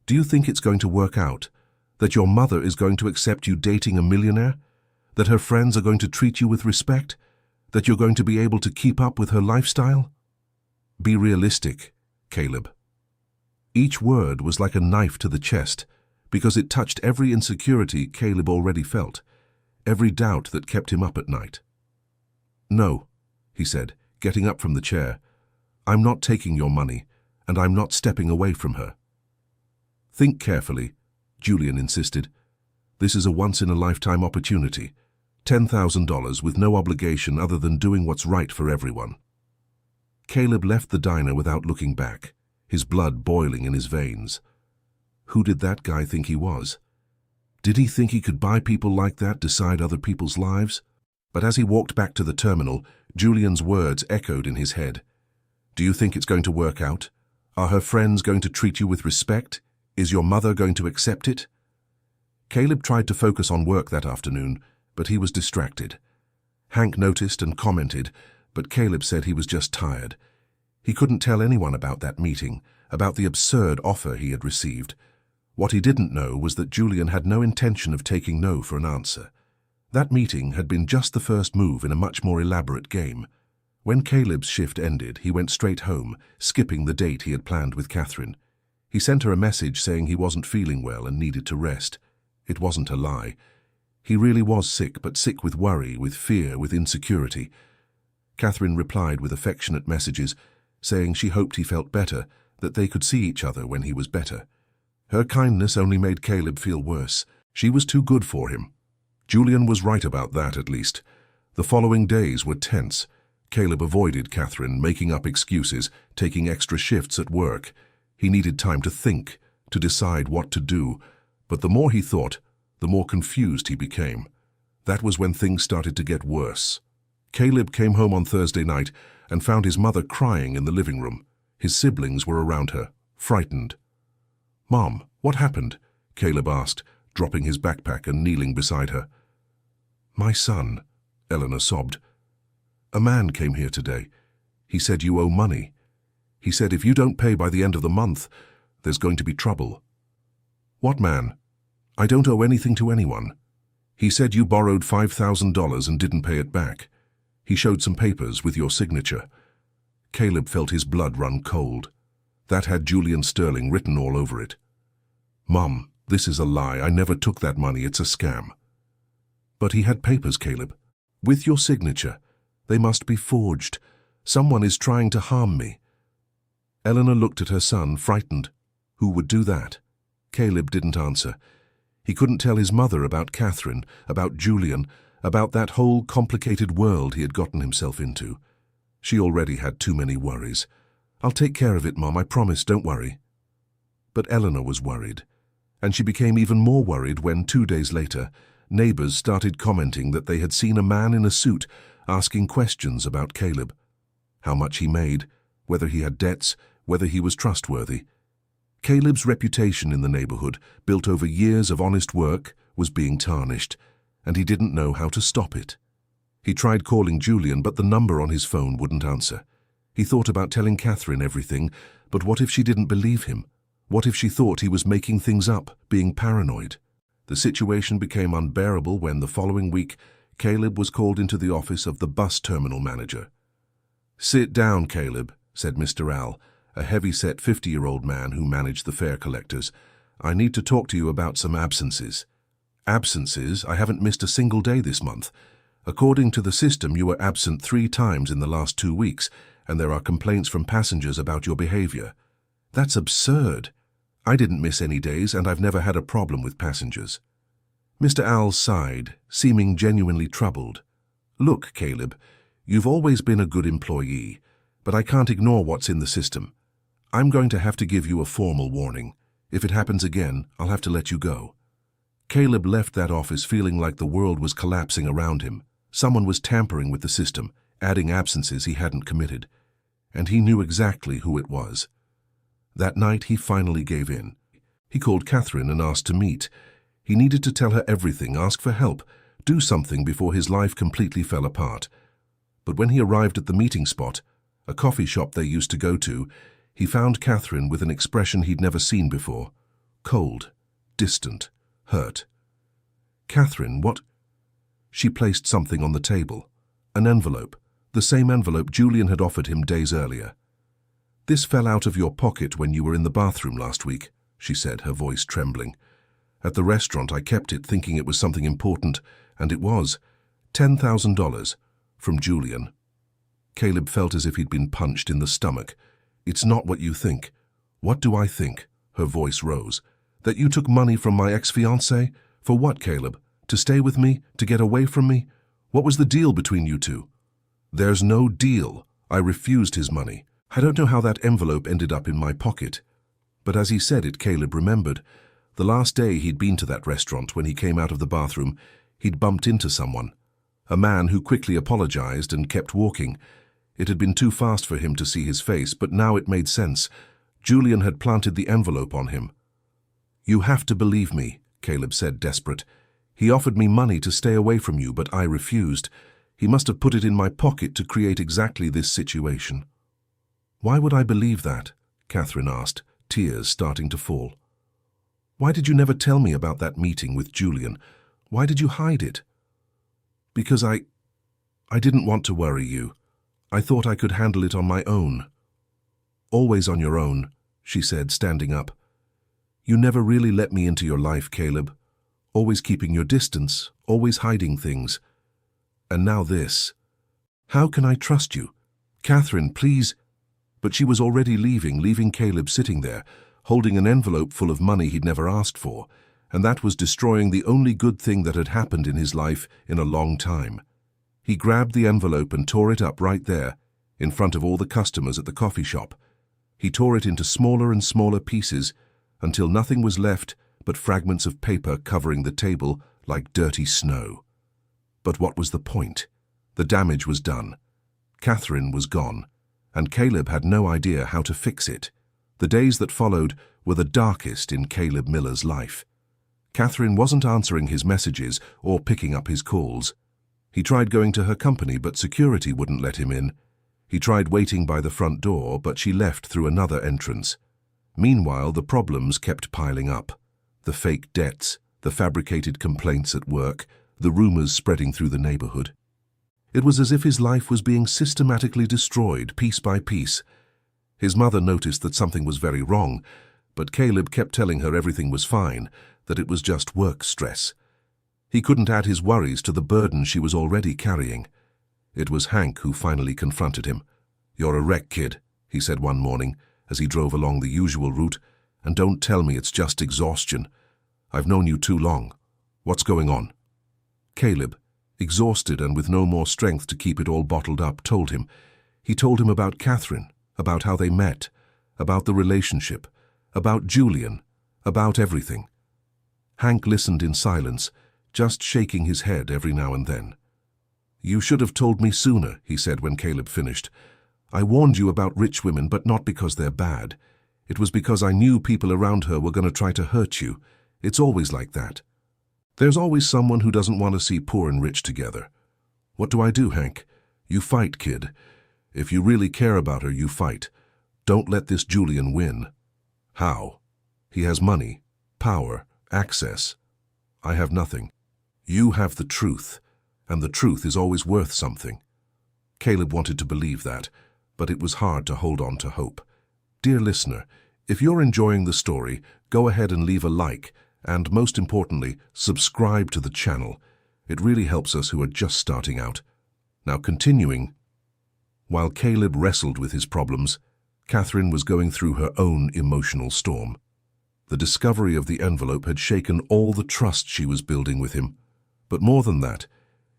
[SPEAKER 1] Do you think it's going to work out? That your mother is going to accept you dating a millionaire? That her friends are going to treat you with respect? That you're going to be able to keep up with her lifestyle?" "Be realistic, Caleb." Each word was like a knife to the chest, because it touched every insecurity Caleb already felt, every doubt that kept him up at night. "No," he said, getting up from the chair. "I'm not taking your money, and I'm not stepping away from her." "Think carefully," Julian insisted. "This is a once-in-a-lifetime opportunity. $10,000 with no obligation other than doing what's right for everyone." Caleb left the diner without looking back, his blood boiling in his veins. Who did that guy think he was? Did he think he could buy people like that decide other people's lives? But as he walked back to the terminal, Julian's words echoed in his head. "Do you think it's going to work out? Are her friends going to treat you with respect? Is your mother going to accept it?" Caleb tried to focus on work that afternoon, but he was distracted. Hank noticed and commented, but Caleb said he was just tired. He couldn't tell anyone about that meeting, about the absurd offer he had received. What he didn't know was that Julian had no intention of taking no for an answer. That meeting had been just the first move in a much more elaborate game. When Caleb's shift ended, he went straight home, skipping the date he had planned with Catherine. He sent her a message saying he wasn't feeling well and needed to rest. It wasn't a lie. He really was sick, but sick with worry, with fear, with insecurity. Catherine replied with affectionate messages, saying she hoped he felt better, that they could see each other when he was better. Her kindness only made Caleb feel worse. She was too good for him. Julian was right about that, at least. The following days were tense. Caleb avoided Catherine, making up excuses, taking extra shifts at work. He needed time to think, to decide what to do. But the more he thought, the more confused he became. That was when things started to get worse. Caleb came home on Thursday night and found his mother crying in the living room. His siblings were around her, frightened. "Mom, what happened?" Caleb asked, dropping his backpack and kneeling beside her. "My son," Eleanor sobbed. "A man came here today. He said you owe money. He said if you don't pay by the end of the month, there's going to be trouble." "What man?" "I don't owe anything to anyone. He said you borrowed $5,000 and didn't pay it back. He showed some papers with your signature." Caleb felt his blood run cold. That had Julian Sterling written all over it. "Mom, this is a lie. I never took that money. It's a scam." "But he had papers, Caleb. With your signature. They must be forged. Someone is trying to harm me." Eleanor looked at her son, frightened. Who would do that? Caleb didn't answer. He couldn't tell his mother about Catherine, about Julian, about that whole complicated world he had gotten himself into. She already had too many worries. "I'll take care of it, Mom, I promise, don't worry." But Eleanor was worried, and she became even more worried when, 2 days later, neighbors started commenting that they had seen a man in a suit asking questions about Caleb. How much he made, whether he had debts, whether he was trustworthy. Caleb's reputation in the neighborhood, built over years of honest work, was being tarnished, and he didn't know how to stop it. He tried calling Julian, but the number on his phone wouldn't answer. He thought about telling Catherine everything, but what if she didn't believe him? What if she thought he was making things up, being paranoid? The situation became unbearable when, the following week, Caleb was called into the office of the bus terminal manager. "Sit down, Caleb," said Mr. Al, a heavy-set 50-year-old man who managed the fare collectors. "I need to talk to you about some absences." "Absences? I haven't missed a single day this month. According to the system, you were absent 3 times in the last 2 weeks, and there are complaints from passengers about your behavior." "That's absurd. I didn't miss any days, and I've never had a problem with passengers." Mr. Al sighed, seeming genuinely troubled. "Look, Caleb, you've always been a good employee, but I can't ignore what's in the system. I'm going to have to give you a formal warning. If it happens again, I'll have to let you go." Caleb left that office feeling like the world was collapsing around him. Someone was tampering with the system, adding absences he hadn't committed. And he knew exactly who it was. That night, he finally gave in. He called Catherine and asked to meet. He needed to tell her everything, ask for help, do something before his life completely fell apart. But when he arrived at the meeting spot, a coffee shop they used to go to, he found Catherine with an expression he'd never seen before. Cold, distant, hurt. "Catherine, what?" She placed something on the table. An envelope. The same envelope Julian had offered him days earlier. "This fell out of your pocket when you were in the bathroom last week," she said, her voice trembling. "At the restaurant, I kept it thinking it was something important, and it was. $10,000. From Julian." Caleb felt as if he'd been punched in the stomach. "It's not what you think." "What do I think?" Her voice rose. "That you took money from my ex-fiancé? For what, Caleb? To stay with me? To get away from me? What was the deal between you two?" "There's no deal. I refused his money. I don't know how that envelope ended up in my pocket." But as he said it, Caleb remembered. The last day he'd been to that restaurant, when he came out of the bathroom, he'd bumped into someone. A man who quickly apologized and kept walking. It had been too fast for him to see his face, but now it made sense. Julian had planted the envelope on him. "You have to believe me," Caleb said, desperate. "He offered me money to stay away from you, but I refused. He must have put it in my pocket to create exactly this situation." "Why would I believe that?" Catherine asked, tears starting to fall. "Why did you never tell me about that meeting with Julian? Why did you hide it?" "Because I didn't want to worry you. I thought I could handle it on my own." "Always on your own," she said, standing up. "You never really let me into your life, Caleb. Always keeping your distance, always hiding things. And now this. How can I trust you? Catherine, please." But she was already leaving Caleb sitting there, holding an envelope full of money he'd never asked for, and that was destroying the only good thing that had happened in his life in a long time. He grabbed the envelope and tore it up right there, in front of all the customers at the coffee shop. He tore it into smaller and smaller pieces, until nothing was left but fragments of paper covering the table like dirty snow. But what was the point? The damage was done. Catherine was gone, and Caleb had no idea how to fix it. The days that followed were the darkest in Caleb Miller's life. Catherine wasn't answering his messages or picking up his calls. He tried going to her company, but security wouldn't let him in. He tried waiting by the front door, but she left through another entrance. Meanwhile, the problems kept piling up. The fake debts, the fabricated complaints at work, the rumors spreading through the neighborhood. It was as if his life was being systematically destroyed piece by piece. His mother noticed that something was very wrong, but Caleb kept telling her everything was fine, that it was just work stress. He couldn't add his worries to the burden she was already carrying. It was Hank who finally confronted him. "You're a wreck, kid," he said one morning as he drove along the usual route, "and don't tell me it's just exhaustion. I've known you too long. What's going on?" Caleb, exhausted and with no more strength to keep it all bottled up, told him. He told him about Catherine, about how they met, about the relationship, about Julian, about everything. Hank listened in silence, just shaking his head every now and then. "You should have told me sooner," he said when Caleb finished. "I warned you about rich women, but not because they're bad. It was because I knew people around her were going to try to hurt you. It's always like that. There's always someone who doesn't want to see poor and rich together." What do I do, Hank? You fight, kid. If you really care about her, you fight. Don't let this Julian win. How? He has money, power, access. I have nothing. You have the truth, and the truth is always worth something. Caleb wanted to believe that, but it was hard to hold on to hope. Dear listener, if you're enjoying the story, go ahead and leave a like, and most importantly, subscribe to the channel. It really helps us who are just starting out. Now continuing, while Caleb wrestled with his problems, Catherine was going through her own emotional storm. The discovery of the envelope had shaken all the trust she was building with him. But more than that,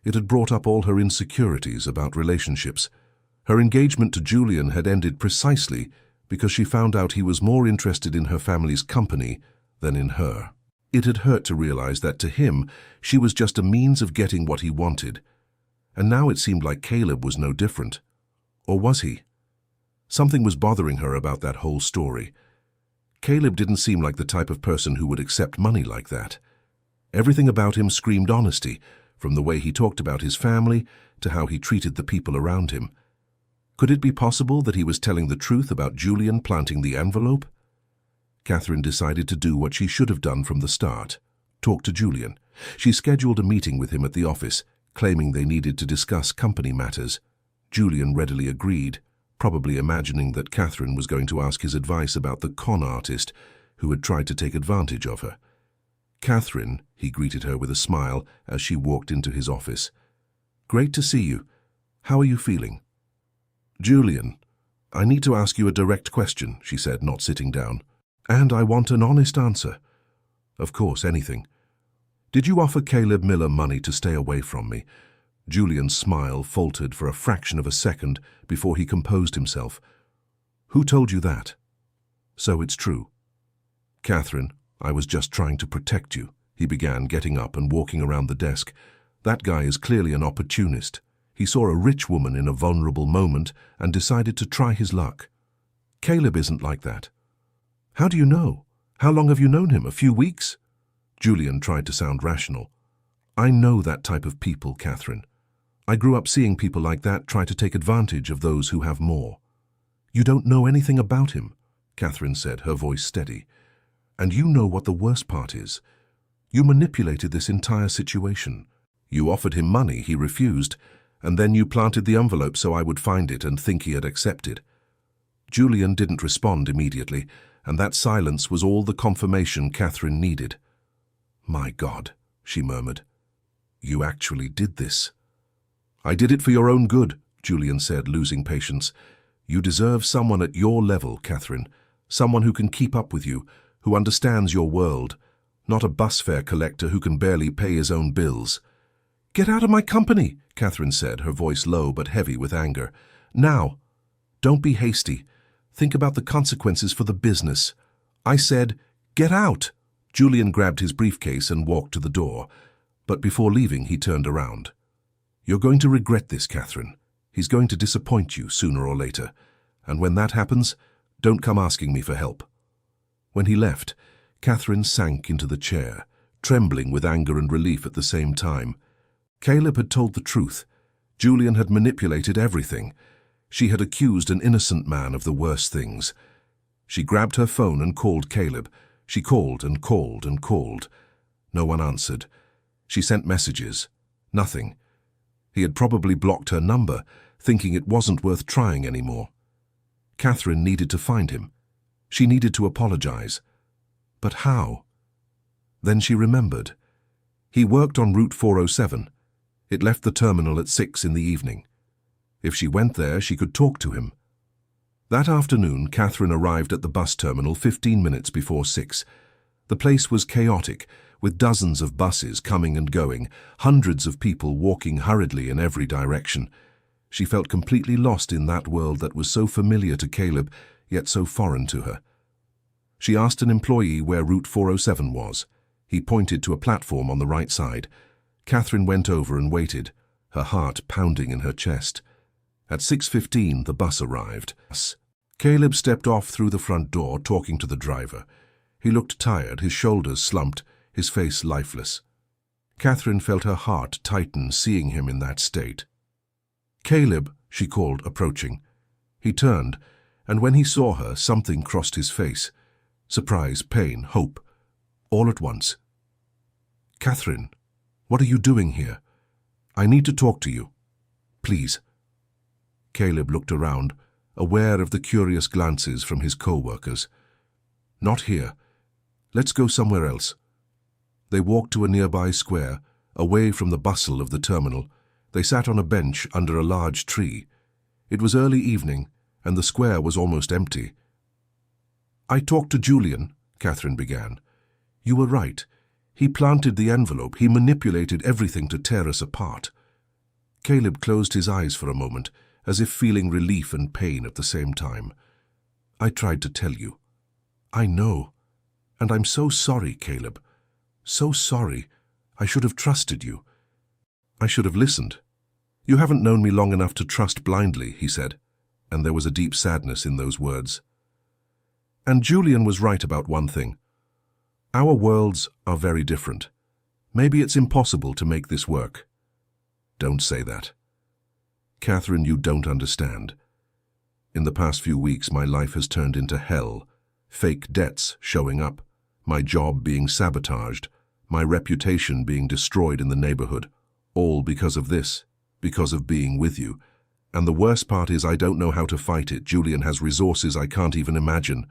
[SPEAKER 1] it had brought up all her insecurities about relationships. Her engagement to Julian had ended precisely because she found out he was more interested in her family's company than in her. It had hurt to realize that to him, she was just a means of getting what he wanted. And now it seemed like Caleb was no different. Or was he? Something was bothering her about that whole story. Caleb didn't seem like the type of person who would accept money like that. Everything about him screamed honesty, from the way he talked about his family to how he treated the people around him. Could it be possible that he was telling the truth about Julian planting the envelope? Catherine decided to do what she should have done from the start, talk to Julian. She scheduled a meeting with him at the office, claiming they needed to discuss company matters. Julian readily agreed, probably imagining that Catherine was going to ask his advice about the con artist who had tried to take advantage of her. Catherine, he greeted her with a smile as she walked into his office. Great to see you. How are you feeling? Julian, I need to ask you a direct question, she said, not sitting down. And I want an honest answer. Of course, anything. Did you offer Caleb Miller money to stay away from me? Julian's smile faltered for a fraction of a second before he composed himself. Who told you that? So it's true. Catherine, I was just trying to protect you, he began, getting up and walking around the desk. That guy is clearly an opportunist. He saw a rich woman in a vulnerable moment and decided to try his luck. Caleb isn't like that. How do you know? How long have you known him? A few weeks? Julian tried to sound rational. I know that type of people, Catherine. I grew up seeing people like that try to take advantage of those who have more. You don't know anything about him, Catherine said, her voice steady. And you know what the worst part is. You manipulated this entire situation. You offered him money, he refused, and then you planted the envelope so I would find it and think he had accepted. Julian didn't respond immediately, and that silence was all the confirmation Catherine needed. My God, she murmured. You actually did this. I did it for your own good, Julian said, losing patience. You deserve someone at your level, Catherine. Someone who can keep up with you, who understands your world, not a bus fare collector who can barely pay his own bills. Get out of my company, Catherine said, her voice low but heavy with anger. Now. Don't be hasty. Think about the consequences for the business. I said, get out. Julian grabbed his briefcase and walked to the door, but before leaving he turned around. You're going to regret this, Catherine. He's going to disappoint you sooner or later, and when that happens, don't come asking me for help. When he left, Catherine sank into the chair, trembling with anger and relief at the same time. Caleb had told the truth. Julian had manipulated everything. She had accused an innocent man of the worst things. She grabbed her phone and called Caleb. She called and called and called. No one answered. She sent messages. Nothing. He had probably blocked her number, thinking it wasn't worth trying anymore. Catherine needed to find him. She needed to apologize. But how? Then she remembered. He worked on Route 407. It left the terminal at 6 in the evening. If she went there, she could talk to him. That afternoon, Catherine arrived at the bus terminal 15 minutes before 6. The place was chaotic, with dozens of buses coming and going, hundreds of people walking hurriedly in every direction. She felt completely lost in that world that was so familiar to Caleb, yet so foreign to her. She asked an employee where Route 407 was. He pointed to a platform on the right side. Catherine went over and waited, her heart pounding in her chest. At 6:15, the bus arrived. Caleb stepped off through the front door, talking to the driver. He looked tired, his shoulders slumped, his face lifeless. Catherine felt her heart tighten seeing him in that state. "Caleb," she called, approaching. He turned, and when he saw her, something crossed his face. Surprise, pain, hope, all at once. "Catherine, what are you doing here? I need to talk to you. Please." Caleb looked around, aware of the curious glances from his co-workers. "Not here. Let's go somewhere else." They walked to a nearby square, away from the bustle of the terminal. They sat on a bench under a large tree. It was early evening, and the square was almost empty. "I talked to Julian," Catherine began. "You were right. He planted the envelope. He manipulated everything to tear us apart." Caleb closed his eyes for a moment, as if feeling relief and pain at the same time. "I tried to tell you. I know. And I'm so sorry, Caleb. So sorry. I should have trusted you. I should have listened. You haven't known me long enough to trust blindly," he said, and there was a deep sadness in those words. "And Julian was right about one thing. Our worlds are very different. Maybe it's impossible to make this work." "Don't say that. Catherine, you don't understand. In the past few weeks, my life has turned into hell. Fake debts showing up, my job being sabotaged, my reputation being destroyed in the neighborhood, all because of this, because of being with you. And the worst part is I don't know how to fight it. Julian has resources I can't even imagine."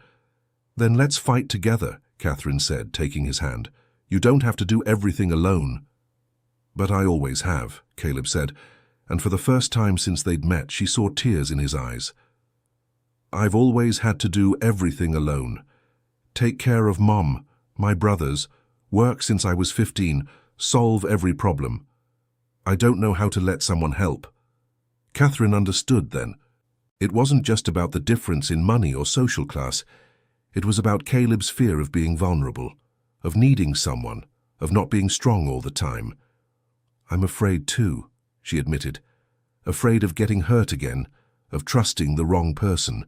[SPEAKER 1] "Then let's fight together," Catherine said, taking his hand. "You don't have to do everything alone." "But I always have," Caleb said, and for the first time since they'd met, she saw tears in his eyes. "I've always had to do everything alone. Take care of Mom, my brothers, work since I was 15, solve every problem. I don't know how to let someone help." Catherine understood then. It wasn't just about the difference in money or social class. It was about Caleb's fear of being vulnerable, of needing someone, of not being strong all the time. "I'm afraid too," she admitted. "Afraid of getting hurt again, of trusting the wrong person.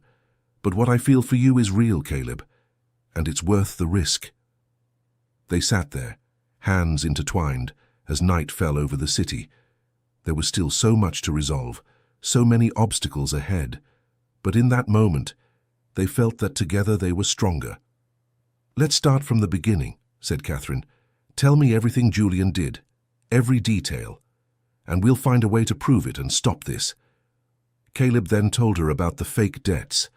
[SPEAKER 1] But what I feel for you is real, Caleb, and it's worth the risk." They sat there, hands intertwined, as night fell over the city. There was still so much to resolve, so many obstacles ahead. But in that moment, they felt that together they were stronger. "Let's start from the beginning," said Catherine. "Tell me everything Julian did, every detail, and we'll find a way to prove it and stop this." Caleb then told her about the fake debts,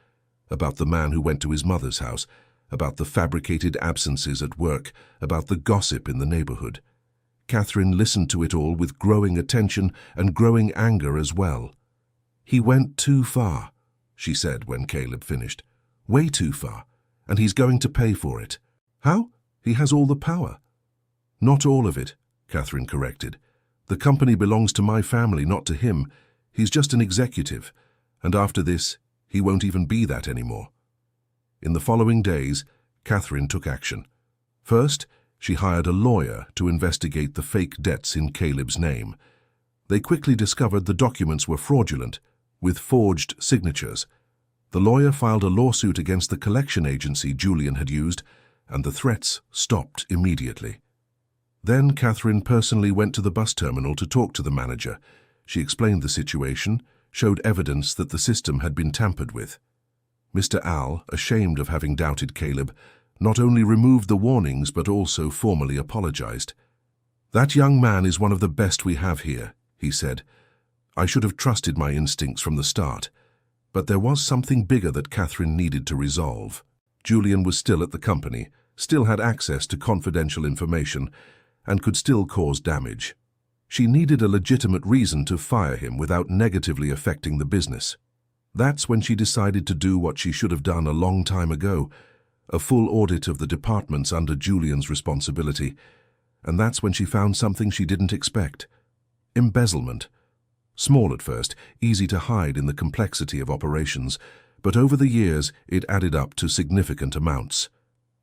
[SPEAKER 1] about the man who went to his mother's house, about the fabricated absences at work, about the gossip in the neighborhood. Catherine listened to it all with growing attention and growing anger as well. "He went too far," she said when Caleb finished. "Way too far, and he's going to pay for it." "How? He has all the power." "Not all of it," Catherine corrected. "The company belongs to my family, not to him. He's just an executive, and after this, he won't even be that anymore." In the following days, Catherine took action. First, she hired a lawyer to investigate the fake debts in Caleb's name. They quickly discovered the documents were fraudulent, with forged signatures. The lawyer filed a lawsuit against the collection agency Julian had used, and the threats stopped immediately. Then Catherine personally went to the bus terminal to talk to the manager. She explained the situation, showed evidence that the system had been tampered with. Mr. Al, ashamed of having doubted Caleb, not only removed the warnings but also formally apologized. "That young man is one of the best we have here," he said. "I should have trusted my instincts from the start. But there was something bigger that Catherine needed to resolve. Julian was still at the company, still had access to confidential information, and could still cause damage. She needed a legitimate reason to fire him without negatively affecting the business. That's when she decided to do what she should have done a long time ago, a full audit of the departments under Julian's responsibility. And that's when she found something she didn't expect. Embezzlement. Small at first, easy to hide in the complexity of operations, but over the years it added up to significant amounts.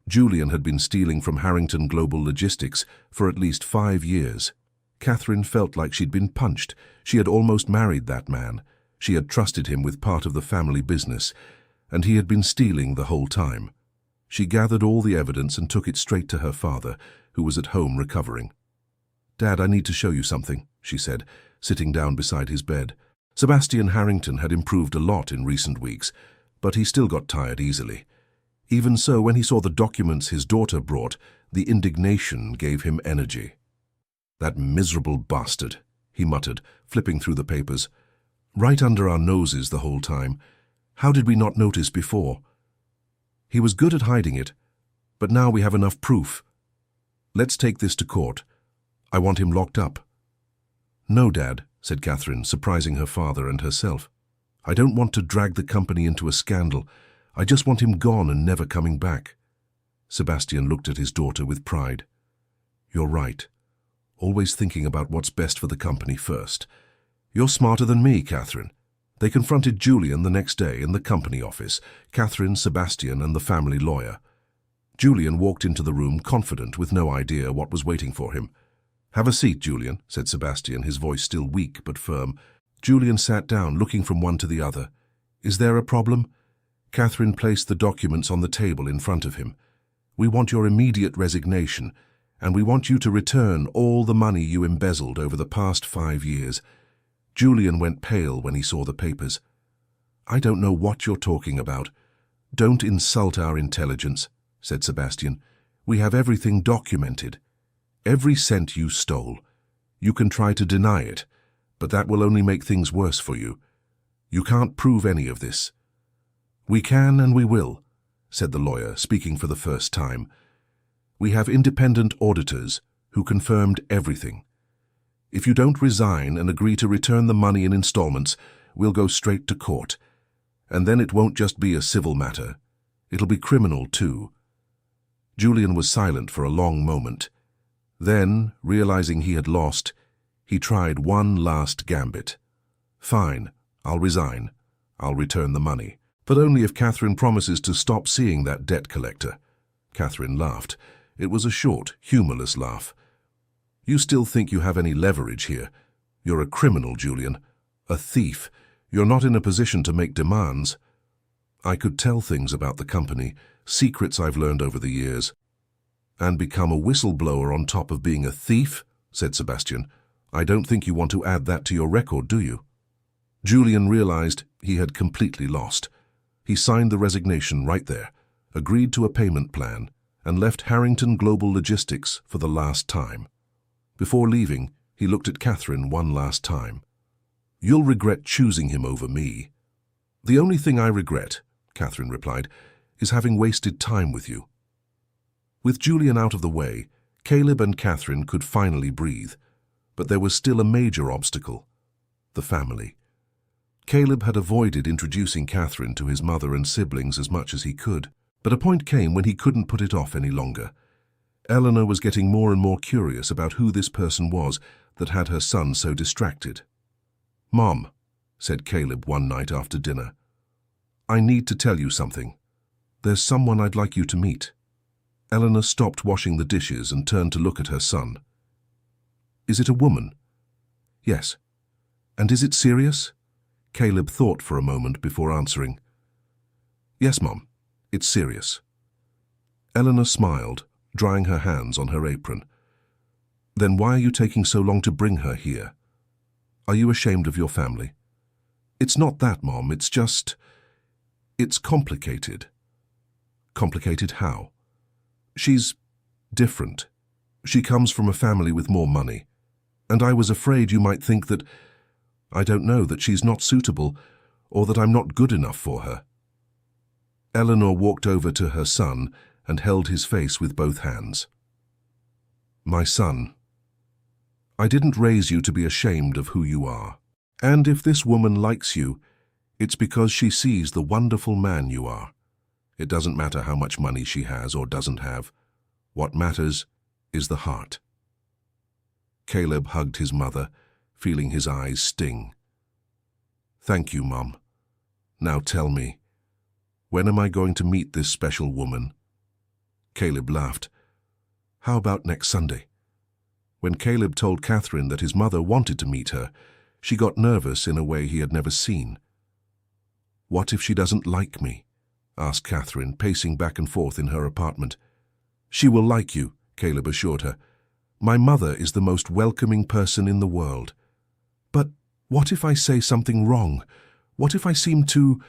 [SPEAKER 1] Julian had been stealing from Harrington Global Logistics for at least 5 years. Catherine felt like she'd been punched. She had almost married that man. She had trusted him with part of the family business, and he had been stealing the whole time. She gathered all the evidence and took it straight to her father, who was at home recovering. "Dad, I need to show you something," she said, sitting down beside his bed. Sebastian Harrington had improved a lot in recent weeks, but he still got tired easily. Even so, when he saw the documents his daughter brought, the indignation gave him energy. "That miserable bastard," he muttered, flipping through the papers. "Right under our noses the whole time. How did we not notice before? He was good at hiding it, but now we have enough proof. Let's take this to court. I want him locked up." "No, Dad," said Catherine, surprising her father and herself. "I don't want to drag the company into a scandal. I just want him gone and never coming back." Sebastian looked at his daughter with pride. "You're right. Always thinking about what's best for the company first. You're smarter than me, Catherine." They confronted Julian the next day in the company office, Catherine, Sebastian, and the family lawyer. Julian walked into the room confident, with no idea what was waiting for him. "Have a seat, Julian," said Sebastian, his voice still weak but firm. Julian sat down, looking from one to the other. "Is there a problem?" Catherine placed the documents on the table in front of him. "We want your immediate resignation, and we want you to return all the money you embezzled over the past 5 years. Julian went pale when he saw the papers. "I don't know what you're talking about." "Don't insult our intelligence," said Sebastian. "We have everything documented. Every cent you stole. You can try to deny it, but that will only make things worse for you. You can't prove any of this." "We can and we will," said the lawyer, speaking for the first time. "We have independent auditors who confirmed everything. If you don't resign and agree to return the money in installments, we'll go straight to court. And then it won't just be a civil matter. It'll be criminal too." Julian was silent for a long moment. Then, realizing he had lost, he tried one last gambit. "Fine, I'll resign. I'll return the money. But only if Catherine promises to stop seeing that debt collector." Catherine laughed. It was a short, humorless laugh. "You still think you have any leverage here? You're a criminal, Julian. A thief. You're not in a position to make demands." "I could tell things about the company, secrets I've learned over the years." "And become a whistleblower on top of being a thief?" said Sebastian. "I don't think you want to add that to your record, do you?" Julian realized he had completely lost. He signed the resignation right there, agreed to a payment plan, and left Harrington Global Logistics for the last time. Before leaving, he looked at Catherine one last time. "You'll regret choosing him over me." "The only thing I regret," Catherine replied, "is having wasted time with you." With Julian out of the way, Caleb and Catherine could finally breathe. But there was still a major obstacle: the family. Caleb had avoided introducing Catherine to his mother and siblings as much as he could, but a point came when he couldn't put it off any longer. Eleanor was getting more and more curious about who this person was that had her son so distracted. "Mom," said Caleb one night after dinner, "I need to tell you something. There's someone I'd like you to meet." Eleanor stopped washing the dishes and turned to look at her son. "Is it a woman?" "Yes." "And is it serious?" Caleb thought for a moment before answering. "Yes, Mom, it's serious." Eleanor smiled, drying her hands on her apron. "Then why are you taking so long to bring her here? Are you ashamed of your family?" "It's not that, Mom, it's just... it's complicated." "Complicated how?" "She's different. She comes from a family with more money. And I was afraid you might think that... I don't know, that she's not suitable, or that I'm not good enough for her." Eleanor walked over to her son and held his face with both hands. "My son, I didn't raise you to be ashamed of who you are. And if this woman likes you, it's because she sees the wonderful man you are. It doesn't matter how much money she has or doesn't have. What matters is the heart." Caleb hugged his mother, feeling his eyes sting. "Thank you, Mom. Now tell me, when am I going to meet this special woman?" Caleb laughed. "How about next Sunday?" When Caleb told Catherine that his mother wanted to meet her, she got nervous in a way he had never seen. "What if she doesn't like me?" asked Catherine, pacing back and forth in her apartment. "She will like you," Caleb assured her. My mother is the most welcoming person in the world. But what if I say something wrong? What if I seem too,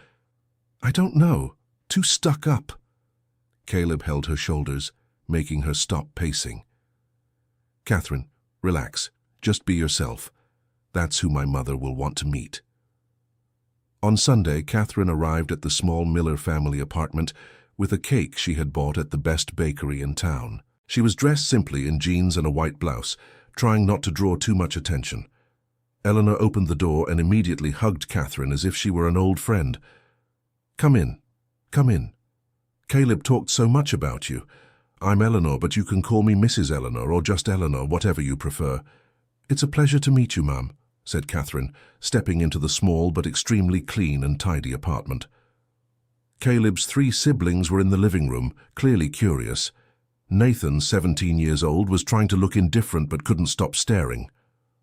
[SPEAKER 1] I don't know, too stuck up? Caleb held her shoulders, making her stop pacing. Catherine, relax. Just be yourself. That's who my mother will want to meet. On Sunday, Catherine arrived at the small Miller family apartment with a cake she had bought at the best bakery in town. She was dressed simply in jeans and a white blouse, trying not to draw too much attention. Eleanor opened the door and immediately hugged Catherine as if she were an old friend. Come in. Come in. Caleb talked so much about you. I'm Eleanor, but you can call me Mrs. Eleanor or just Eleanor, whatever you prefer. It's a pleasure to meet you, ma'am, said Catherine, stepping into the small but extremely clean and tidy apartment. Caleb's 3 siblings were in the living room, clearly curious. Nathan, 17 years old, was trying to look indifferent but couldn't stop staring.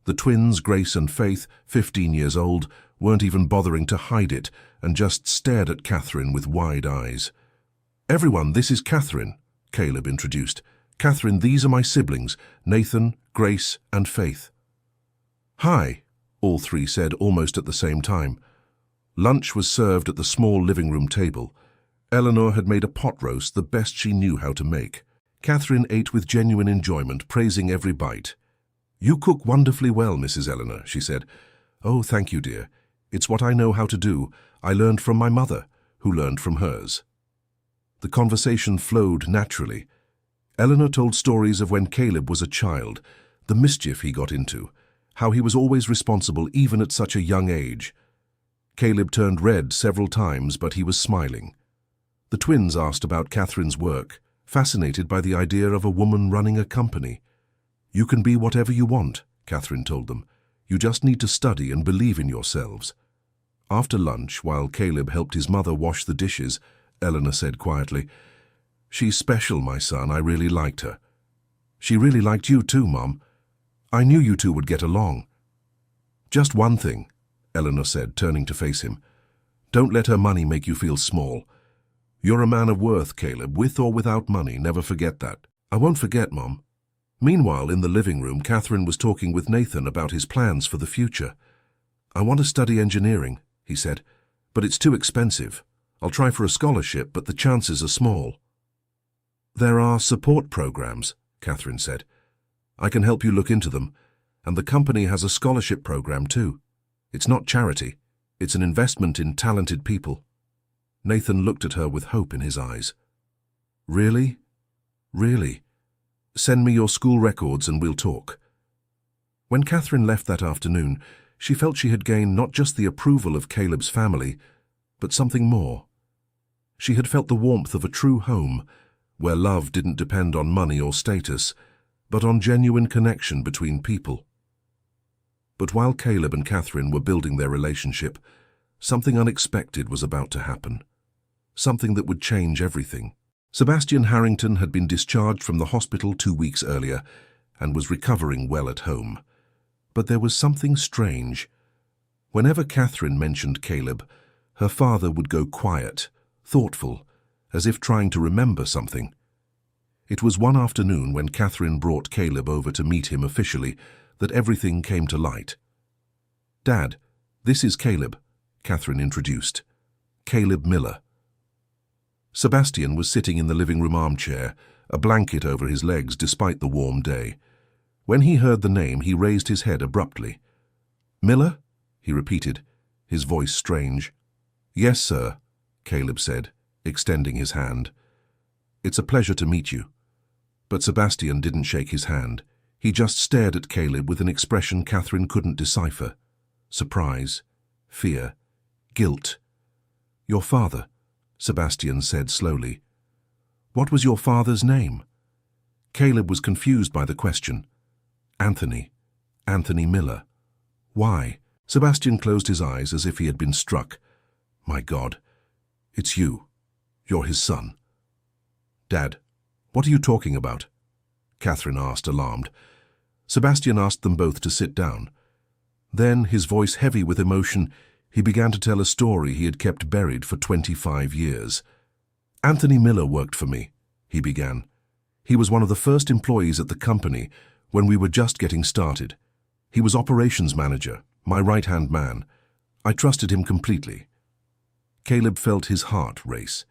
[SPEAKER 1] The twins, Grace and Faith, 15 years old, weren't even bothering to hide it and just stared at Catherine with wide eyes. Everyone, this is Catherine, Caleb introduced. Catherine, these are my siblings, Nathan, Grace and Faith. Hi, all 3 said almost at the same time. Lunch was served at the small living room table. Eleanor had made a pot roast, the best she knew how to make. Catherine ate with genuine enjoyment, praising every bite. You cook wonderfully well, Mrs. Eleanor, she said. Oh, thank you, dear. It's what I know how to do. I learned from my mother, who learned from hers. The conversation flowed naturally. Eleanor told stories of when Caleb was a child, the mischief he got into, how he was always responsible even at such a young age. Caleb turned red several times, but he was smiling. The twins asked about Catherine's work, fascinated by the idea of a woman running a company. You can be whatever you want, Catherine told them. You just need to study and believe in yourselves. After lunch, while Caleb helped his mother wash the dishes, Eleanor said quietly, She's special, my son. I really liked her. She really liked you too, Mom. I knew you two would get along. Just one thing, Eleanor said, turning to face him. Don't let her money make you feel small. You're a man of worth, Caleb, with or without money. Never forget that. I won't forget, Mom. Meanwhile, in the living room, Catherine was talking with Nathan about his plans for the future. I want to study engineering, he said, but it's too expensive. I'll try for a scholarship, but the chances are small. There are support programs, Catherine said. I can help you look into them, and the company has a scholarship program too. It's not charity. It's an investment in talented people. Nathan looked at her with hope in his eyes. Really? Really? Send me your school records and we'll talk. When Catherine left that afternoon, she felt she had gained not just the approval of Caleb's family, but something more. She had felt the warmth of a true home, where love didn't depend on money or status, but on genuine connection between people. But while Caleb and Catherine were building their relationship, something unexpected was about to happen. Something that would change everything. Sebastian Harrington had been discharged from the hospital 2 weeks earlier and was recovering well at home. But there was something strange. Whenever Catherine mentioned Caleb, her father would go quiet, thoughtful, as if trying to remember something. It was one afternoon when Catherine brought Caleb over to meet him officially that everything came to light. Dad, this is Caleb, Catherine introduced. Caleb Miller. Sebastian was sitting in the living room armchair, a blanket over his legs despite the warm day. When he heard the name, he raised his head abruptly. Miller? He repeated, his voice strange. Yes, sir, Caleb said, extending his hand. It's a pleasure to meet you. But Sebastian didn't shake his hand. He just stared at Caleb with an expression Catherine couldn't decipher. Surprise, fear, guilt. Your father, Sebastian said slowly. What was your father's name? Caleb was confused by the question. Anthony Miller. Why? Sebastian closed his eyes as if he had been struck. My God, it's you. You're his son. Dad, what are you talking about? Catherine asked, alarmed. Sebastian asked them both to sit down. Then, his voice heavy with emotion, he began to tell a story he had kept buried for 25 years. Anthony Miller worked for me, he began. He was one of the first employees at the company, when we were just getting started. He was operations manager, my right-hand man. I trusted him completely. Caleb felt his heart race.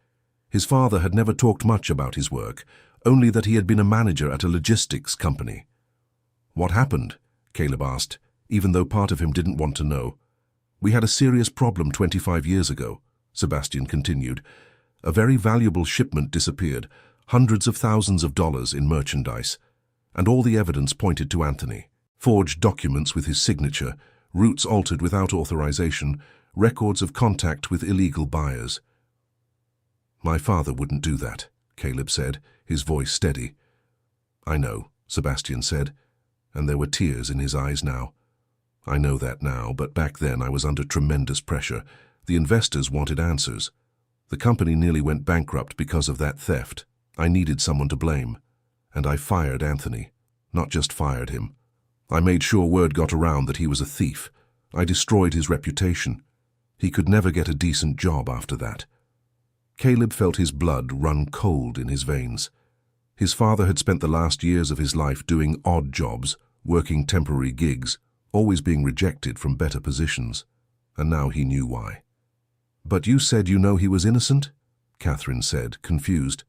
[SPEAKER 1] His father had never talked much about his work, only that he had been a manager at a logistics company. "What happened?" Caleb asked, even though part of him didn't want to know. "We had a serious problem 25 years ago," Sebastian continued. "A very valuable shipment disappeared, hundreds of thousands of dollars in merchandise, and all the evidence pointed to Anthony. Forged documents with his signature, routes altered without authorization, records of contact with illegal buyers." "My father wouldn't do that," Caleb said, his voice steady. "I know," Sebastian said, and there were tears in his eyes now. "I know that now, but back then I was under tremendous pressure. The investors wanted answers. The company nearly went bankrupt because of that theft. I needed someone to blame. And I fired Anthony. Not just fired him. I made sure word got around that he was a thief. I destroyed his reputation. He could never get a decent job after that." Caleb felt his blood run cold in his veins. His father had spent the last years of his life doing odd jobs, working temporary gigs, always being rejected from better positions. And now he knew why. "But you said you know he was innocent?" Catherine said, confused.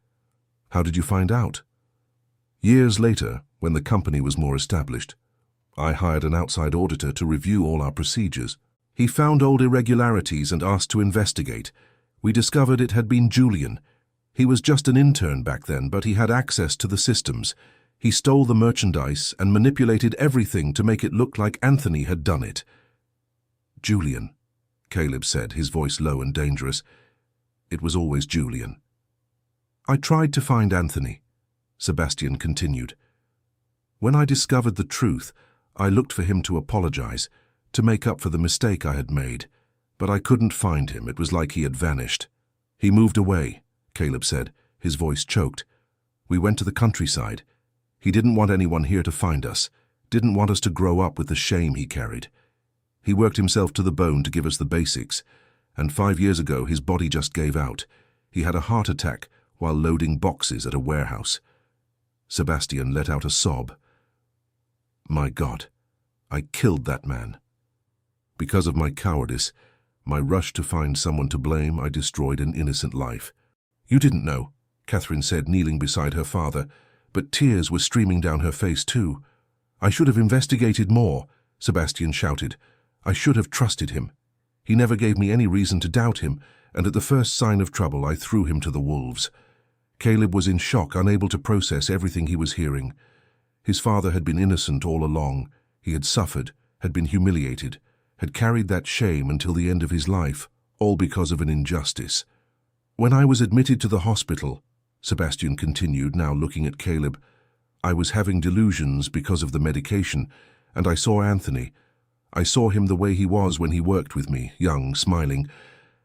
[SPEAKER 1] "How did you find out?" "Years later, when the company was more established, I hired an outside auditor to review all our procedures. He found old irregularities and asked to investigate. We discovered it had been Julian. He was just an intern back then, but he had access to the systems. He stole the merchandise and manipulated everything to make it look like Anthony had done it." "Julian," Caleb said, his voice low and dangerous. "It was always Julian." "I tried to find Anthony," Sebastian continued. "When I discovered the truth, I looked for him to apologize, to make up for the mistake I had made. But I couldn't find him. It was like he had vanished." "He moved away," Caleb said, his voice choked. "We went to the countryside. He didn't want anyone here to find us, didn't want us to grow up with the shame he carried. He worked himself to the bone to give us the basics, and 5 years ago his body just gave out. He had a heart attack while loading boxes at a warehouse." Sebastian let out a sob. "My God, I killed that man. Because of my cowardice, my rush to find someone to blame, I destroyed an innocent life." "You didn't know," Catherine said, kneeling beside her father, but tears were streaming down her face too. "I should have investigated more," Sebastian shouted. "I should have trusted him. He never gave me any reason to doubt him, and at the first sign of trouble I threw him to the wolves." Caleb was in shock, unable to process everything he was hearing. His father had been innocent all along. He had suffered, had been humiliated, had carried that shame until the end of his life, all because of an injustice. "When I was admitted to the hospital," Sebastian continued, now looking at Caleb, "I was having delusions because of the medication, and I saw Anthony. I saw him the way he was when he worked with me, young, smiling,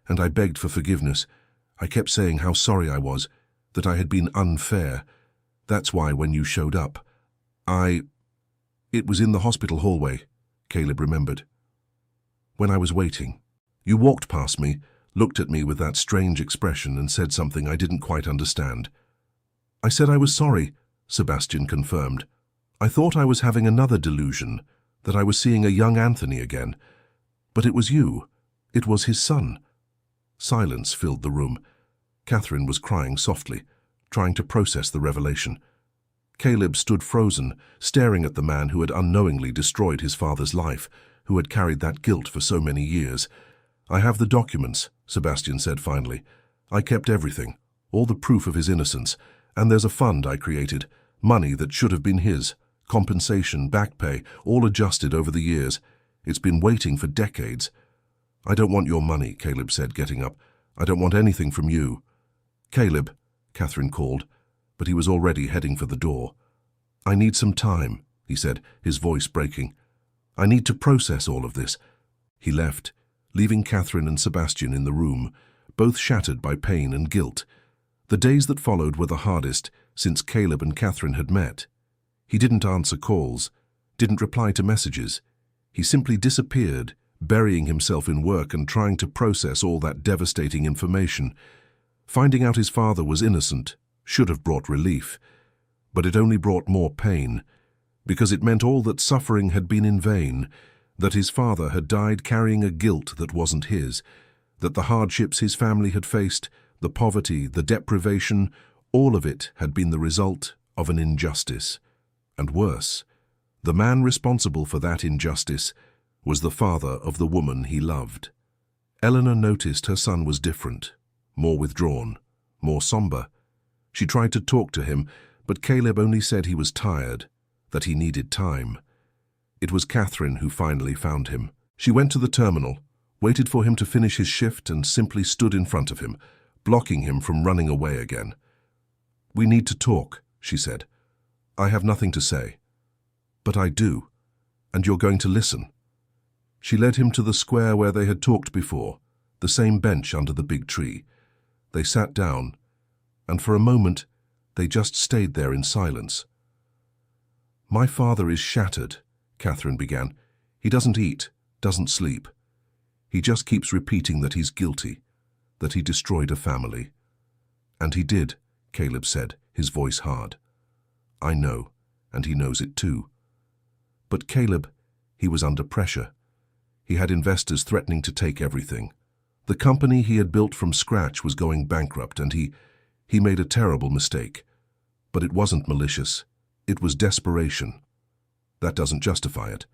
[SPEAKER 1] and I begged for forgiveness. I kept saying how sorry I was, that I had been unfair. That's why when you showed up, It was in the hospital hallway," Caleb remembered. "When I was waiting, you walked past me, looked at me with that strange expression and said something I didn't quite understand." "I said I was sorry," Sebastian confirmed. "I thought I was having another delusion, that I was seeing a young Anthony again. But it was you. It was his son." Silence filled the room. Catherine was crying softly, trying to process the revelation. Caleb stood frozen, staring at the man who had unknowingly destroyed his father's life, who had carried that guilt for so many years. "I have the documents," Sebastian said finally. "I kept everything, all the proof of his innocence, and there's a fund I created, money that should have been his, compensation, back pay, all adjusted over the years. It's been waiting for decades." "I don't want your money," Caleb said, getting up. "I don't want anything from you." "Caleb," Catherine called, but he was already heading for the door. "I need some time," he said, his voice breaking. "I need to process all of this." He left, leaving Catherine and Sebastian in the room, both shattered by pain and guilt. The days that followed were the hardest since Caleb and Catherine had met. He didn't answer calls, didn't reply to messages. He simply disappeared, burying himself in work and trying to process all that devastating information. Finding out his father was innocent should have brought relief, but it only brought more pain. because it meant all that suffering had been in vain, that his father had died carrying a guilt that wasn't his, that the hardships his family had faced, the poverty, the deprivation, all of it had been the result of an injustice. And worse, the man responsible for that injustice was the father of the woman he loved. Eleanor noticed her son was different, more withdrawn, more somber. She tried to talk to him, but Caleb only said he was tired, that he needed time. It was Catherine who finally found him. She went to the terminal, waited for him to finish his shift, and simply stood in front of him, blocking him from running away again. "We need to talk," she said. "I have nothing to say." "But I do, and you're going to listen." She led him to the square where they had talked before, the same bench under the big tree. They sat down, and for a moment they just stayed there in silence. "My father is shattered," Catherine began. "He doesn't eat, doesn't sleep. He just keeps repeating that he's guilty, that he destroyed a family." "And he did," Caleb said, his voice hard. "I know, and he knows it too." But Caleb, he was under pressure. He had investors threatening to take everything. The company he had built from scratch was going bankrupt, and he made a terrible mistake. But it wasn't malicious. It was desperation. That doesn't justify it.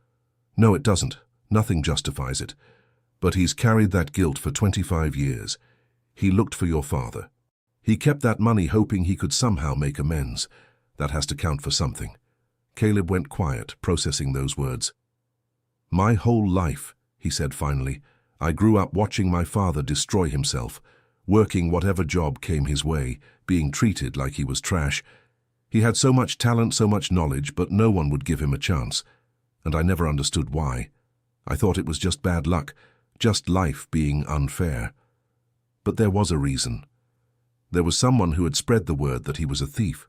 [SPEAKER 1] No, it doesn't. Nothing justifies it. But he's carried that guilt for 25 years. He looked for your father. He kept that money hoping he could somehow make amends. That has to count for something. Caleb went quiet, processing those words. "My whole life," he said finally, "I grew up watching my father destroy himself, working whatever job came his way, being treated like he was trash. He had so much talent, so much knowledge, but no one would give him a chance. And I never understood why. I thought it was just bad luck, just life being unfair. But there was a reason. There was someone who had spread the word that he was a thief.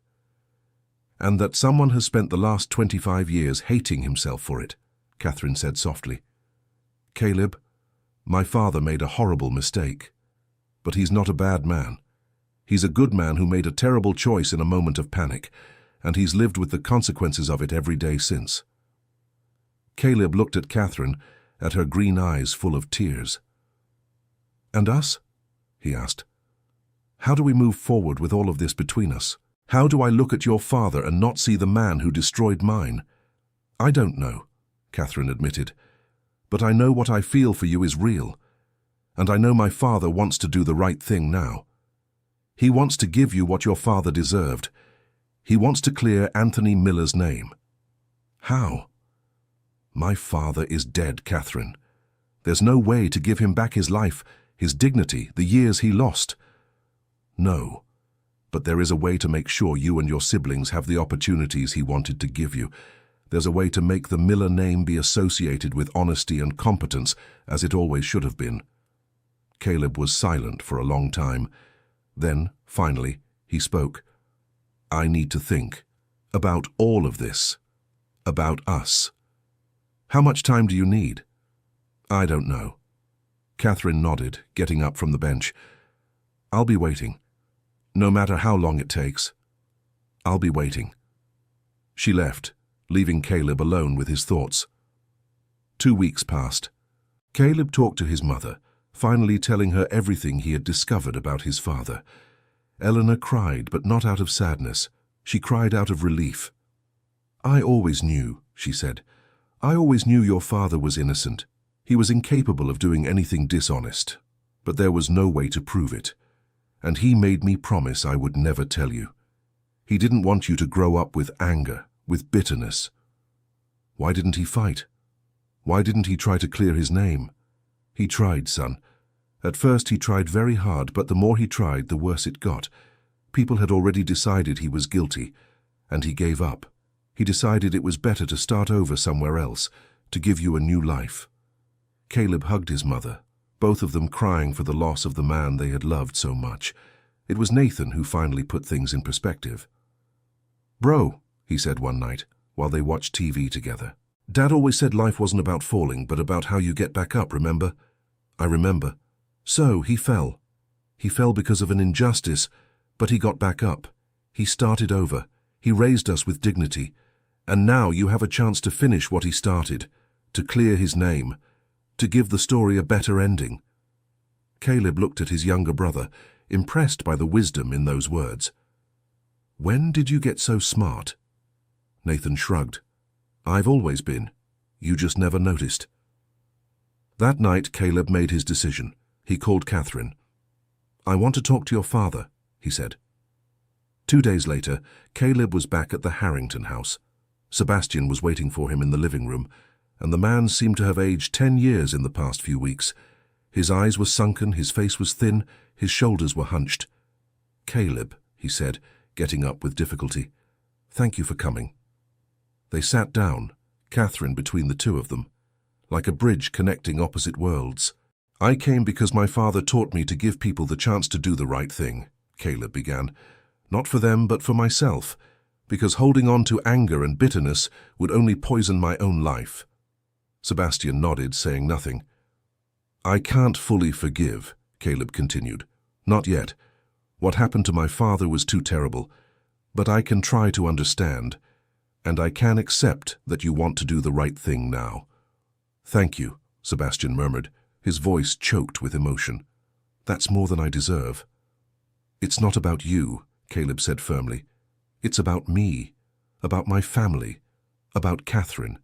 [SPEAKER 1] And that someone has spent the last 25 years hating himself for it," Catherine said softly. "Caleb, my father made a horrible mistake. But he's not a bad man. He's a good man who made a terrible choice in a moment of panic, and he's lived with the consequences of it every day since." Caleb looked at Catherine, at her green eyes full of tears. "And us?" he asked. "How do we move forward with all of this between us? How do I look at your father and not see the man who destroyed mine?" "I don't know," Catherine admitted. "But I know what I feel for you is real. And I know my father wants to do the right thing now. He wants to give you what your father deserved. He wants to clear Anthony Miller's name." "How?" "My father is dead, Catherine. There's no way to give him back his life, his dignity, the years he lost." "No, but there is a way to make sure you and your siblings have the opportunities he wanted to give you. There's a way to make the Miller name be associated with honesty and competence, as it always should have been." Caleb was silent for a long time. Then, finally, he spoke. "I need to think. About all of this. About us. How much time do you need?" "I don't know." Catherine nodded, getting up from the bench. "I'll be waiting. No matter how long it takes. I'll be waiting." She left, leaving Caleb alone with his thoughts. 2 weeks passed. Caleb talked to his mother, finally telling her everything he had discovered about his father. Eleanor cried, but not out of sadness. She cried out of relief. "I always knew," she said. "I always knew your father was innocent. He was incapable of doing anything dishonest. But there was no way to prove it. And he made me promise I would never tell you. He didn't want you to grow up with anger, with bitterness. Why didn't he fight? Why didn't he try to clear his name? He tried, son. At first he tried very hard, but the more he tried, the worse it got. People had already decided he was guilty, and he gave up. He decided it was better to start over somewhere else, to give you a new life." Caleb hugged his mother, both of them crying for the loss of the man they had loved so much. It was Nathan who finally put things in perspective. "Bro," he said one night, while they watched TV together. "Dad always said life wasn't about falling, but about how you get back up, remember?" "I remember." "So, he fell. He fell because of an injustice, but he got back up. He started over. He raised us with dignity. And now you have a chance to finish what he started, to clear his name, to give the story a better ending. Caleb looked at his younger brother, impressed by the wisdom in those words. When did you get so smart? Nathan shrugged. I've always been. You just never noticed. That night, Caleb made his decision. He called Catherine. I want to talk to your father, he said. 2 days later, Caleb was back at the Harrington house. Sebastian was waiting for him in the living room, and the man seemed to have aged 10 years in the past few weeks. His eyes were sunken, his face was thin, his shoulders were hunched. Caleb, he said, getting up with difficulty, thank you for coming. They sat down, Catherine between the two of them, like a bridge connecting opposite worlds. I came because my father taught me to give people the chance to do the right thing, Caleb began. Not for them, but for myself, because holding on to anger and bitterness would only poison my own life. Sebastian nodded, saying nothing. I can't fully forgive, Caleb continued. Not yet. What happened to my father was too terrible, but I can try to understand, and I can accept that you want to do the right thing now. Thank you, Sebastian murmured, his voice choked with emotion. That's more than I deserve. It's not about you, Caleb said firmly. It's about me, about my family, about Catherine,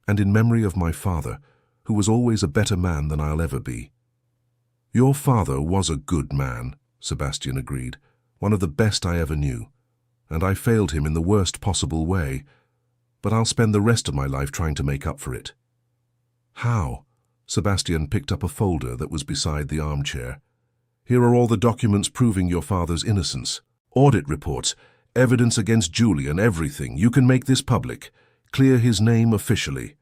[SPEAKER 1] and in memory of my father, who was always a better man than I'll ever be. Your father was a good man, Sebastian agreed, one of the best I ever knew, and I failed him in the worst possible way, but I'll spend the rest of my life trying to make up for it. How? Sebastian picked up a folder that was beside the armchair. Here are all the documents proving your father's innocence. Audit reports, evidence against Julian, everything. You can make this public. Clear his name officially.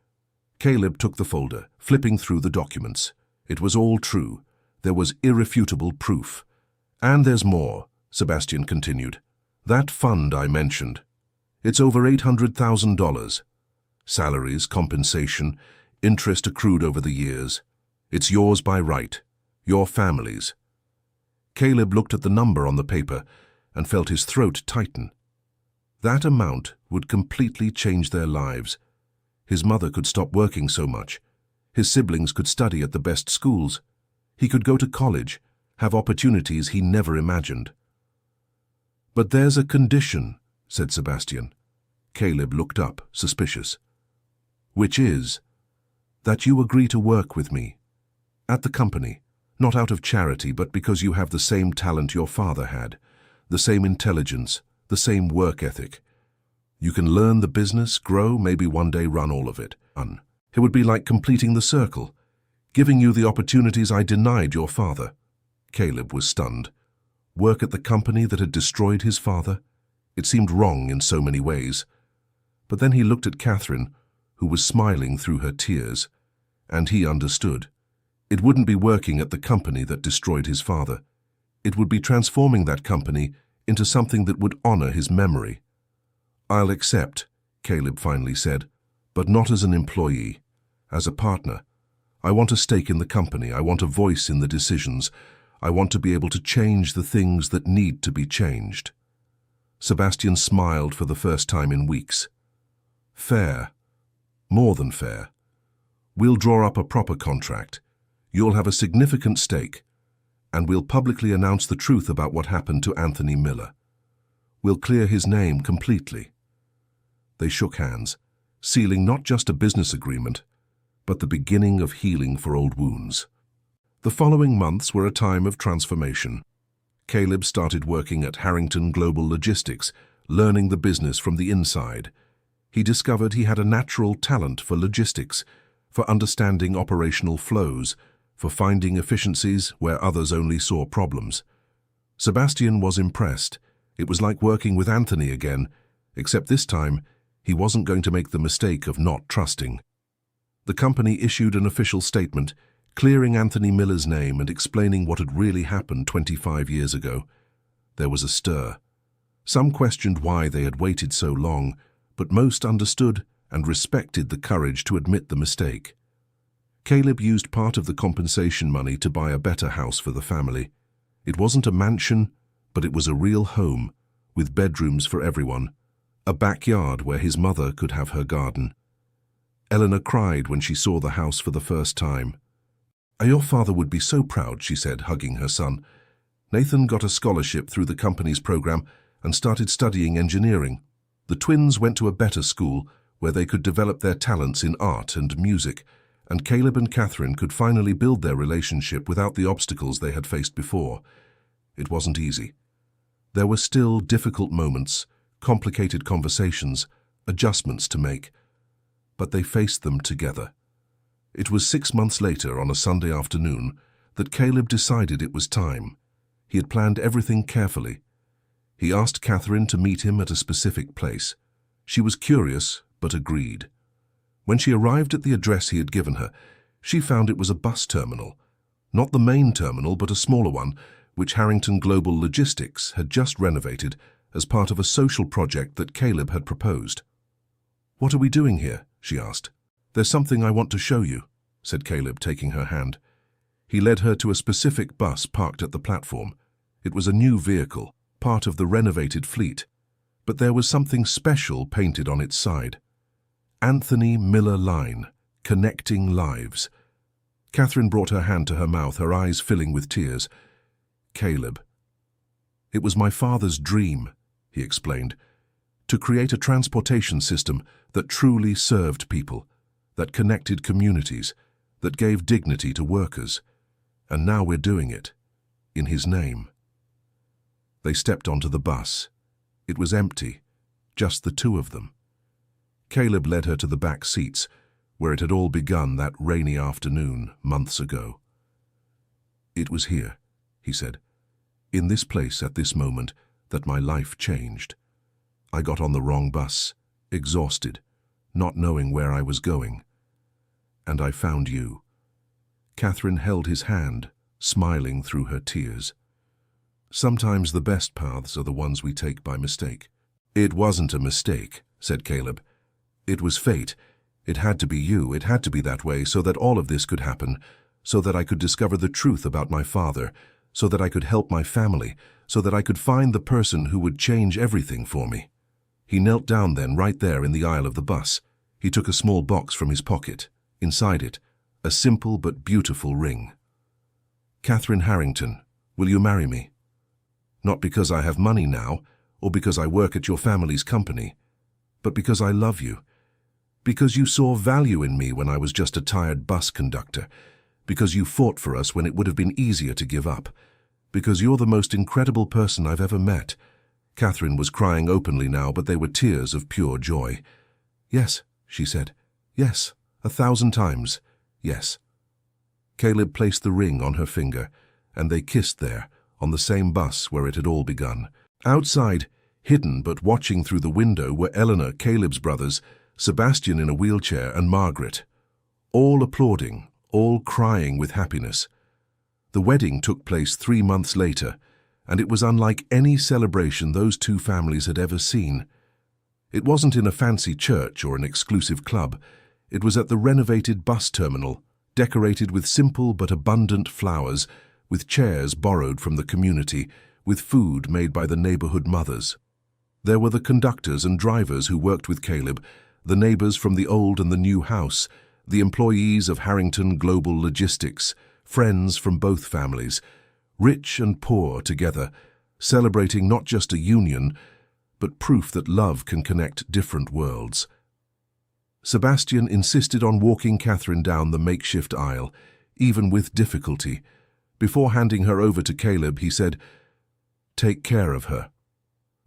[SPEAKER 1] Caleb took the folder, flipping through the documents. It was all true. There was irrefutable proof. And there's more, Sebastian continued. That fund I mentioned. It's over $800,000. Salaries, compensation, interest accrued over the years. It's yours by right. Your family's. Caleb looked at the number on the paper and felt his throat tighten. That amount would completely change their lives. His mother could stop working so much. His siblings could study at the best schools. He could go to college, have opportunities he never imagined. But there's a condition, said Sebastian. Caleb looked up, suspicious. Which is that you agree to work with me, at the company, not out of charity, but because you have the same talent your father had, the same intelligence, the same work ethic. You can learn the business, grow, maybe one day run all of it. It would be like completing the circle, giving you the opportunities I denied your father. Caleb was stunned. Work at the company that had destroyed his father? It seemed wrong in so many ways. But then he looked at Catherine, who was smiling through her tears, and he understood. It wouldn't be working at the company that destroyed his father. It would be transforming that company into something that would honor his memory. I'll accept, Caleb finally said, but not as an employee, as a partner. I want a stake in the company. I want a voice in the decisions. I want to be able to change the things that need to be changed. Sebastian smiled for the first time in weeks. Fair. More than fair. We'll draw up a proper contract. You'll have a significant stake, and we'll publicly announce the truth about what happened to Anthony Miller. We'll clear his name completely. They shook hands, sealing not just a business agreement, but the beginning of healing for old wounds. The following months were a time of transformation. Caleb started working at Harrington Global Logistics, learning the business from the inside. He discovered he had a natural talent for logistics, for understanding operational flows, for finding efficiencies where others only saw problems. Sebastian was impressed. It was like working with Anthony again, except this time he wasn't going to make the mistake of not trusting. The company issued an official statement, clearing Anthony Miller's name and explaining what had really happened 25 years ago. There was a stir. Some questioned why they had waited so long, but most understood and respected the courage to admit the mistake. Caleb used part of the compensation money to buy a better house for the family. It wasn't a mansion, but it was a real home, with bedrooms for everyone, a backyard where his mother could have her garden. Eleanor cried when she saw the house for the first time. "Your father would be so proud," she said, hugging her son. Nathan got a scholarship through the company's program and started studying engineering. The twins went to a better school where they could develop their talents in art and music, and Caleb and Catherine could finally build their relationship without the obstacles they had faced before. It wasn't easy. There were still difficult moments, complicated conversations, adjustments to make, but they faced them together. It was 6 months later, on a Sunday afternoon, that Caleb decided it was time. He had planned everything carefully. He asked Catherine to meet him at a specific place. She was curious, but agreed. When she arrived at the address he had given her, she found it was a bus terminal. Not the main terminal, but a smaller one, which Harrington Global Logistics had just renovated as part of a social project that Caleb had proposed. "What are we doing here?" she asked. "There's something I want to show you," said Caleb, taking her hand. He led her to a specific bus parked at the platform. It was a new vehicle, part of the renovated fleet, but there was something special painted on its side. Anthony Miller Line, Connecting Lives. Catherine brought her hand to her mouth, her eyes filling with tears. "Caleb, it was my father's dream," he explained, "to create a transportation system that truly served people, that connected communities, that gave dignity to workers. And now we're doing it, in his name." They stepped onto the bus. It was empty, just the two of them. Caleb led her to the back seats, where it had all begun that rainy afternoon, months ago. "It was here," he said, "in this place at this moment, that my life changed. I got on the wrong bus, exhausted, not knowing where I was going. And I found you." Catherine held his hand, smiling through her tears. "Sometimes the best paths are the ones we take by mistake." "It wasn't a mistake," said Caleb. "It was fate. It had to be you. It had to be that way so that all of this could happen, so that I could discover the truth about my father, so that I could help my family, so that I could find the person who would change everything for me." He knelt down then, right there in the aisle of the bus. He took a small box from his pocket. Inside it, a simple but beautiful ring. "Catherine Harrington, will you marry me? Not because I have money now, or because I work at your family's company, but because I love you. Because you saw value in me when I was just a tired bus conductor. Because you fought for us when it would have been easier to give up. Because you're the most incredible person I've ever met." Catherine was crying openly now, but they were tears of pure joy. "Yes," she said. "Yes, 1,000 times. Yes." Caleb placed the ring on her finger, and they kissed there, on the same bus where it had all begun. Outside, hidden but watching through the window, were Eleanor, Caleb's brothers, Sebastian in a wheelchair, and Margaret. All applauding, all crying with happiness. The wedding took place 3 months later, and it was unlike any celebration those two families had ever seen. It wasn't in a fancy church or an exclusive club. It was at the renovated bus terminal, decorated with simple but abundant flowers, with chairs borrowed from the community, with food made by the neighborhood mothers. There were the conductors and drivers who worked with Caleb, the neighbors from the old and the new house, the employees of Harrington Global Logistics, friends from both families, rich and poor together, celebrating not just a union, but proof that love can connect different worlds. Sebastian insisted on walking Catherine down the makeshift aisle, even with difficulty. Before handing her over to Caleb, he said, "Take care of her,"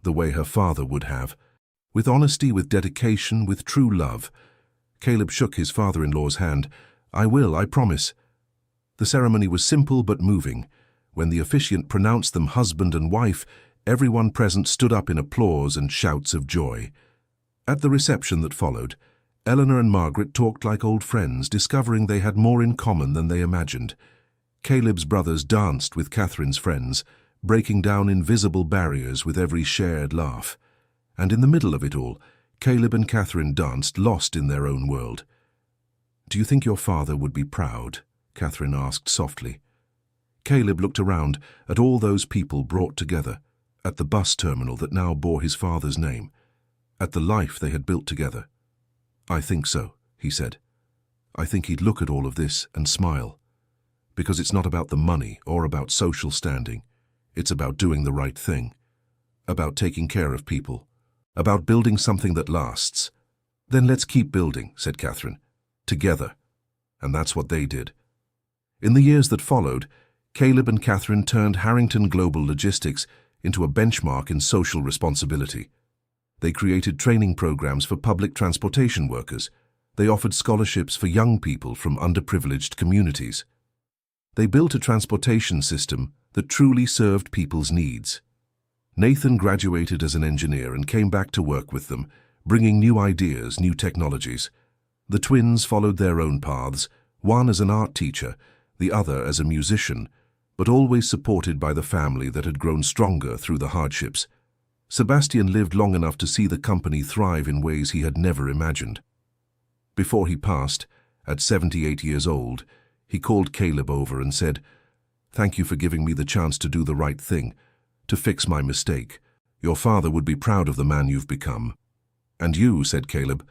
[SPEAKER 1] the way her father would have, with honesty, with dedication, with true love. Caleb shook his father-in-law's hand. "I will, I promise." The ceremony was simple but moving. When the officiant pronounced them husband and wife, everyone present stood up in applause and shouts of joy. At the reception that followed, Eleanor and Margaret talked like old friends, discovering they had more in common than they imagined. Caleb's brothers danced with Catherine's friends, breaking down invisible barriers with every shared laugh. And in the middle of it all, Caleb and Catherine danced, lost in their own world. "Do you think your father would be proud?" Catherine asked softly. Caleb looked around at all those people brought together, at the bus terminal that now bore his father's name. at the life they had built together. "I think so," he said. "I think he'd look at all of this and smile. Because it's not about the money or about social standing. It's about doing the right thing. About taking care of people. About building something that lasts." "Then let's keep building," said Catherine. "Together." And that's what they did. In the years that followed, Caleb and Catherine turned Harrington Global Logistics into a benchmark in social responsibility. They created training programs for public transportation workers. They offered scholarships for young people from underprivileged communities. They built a transportation system that truly served people's needs. Nathan graduated as an engineer and came back to work with them, bringing new ideas, new technologies. The twins followed their own paths, one as an art teacher, the other as a musician, but always supported by the family that had grown stronger through the hardships. Sebastian lived long enough to see the company thrive in ways he had never imagined. Before he passed, at 78 years old, he called Caleb over and said, "Thank you for giving me the chance to do the right thing, to fix my mistake. Your father would be proud of the man you've become." "And you," said Caleb,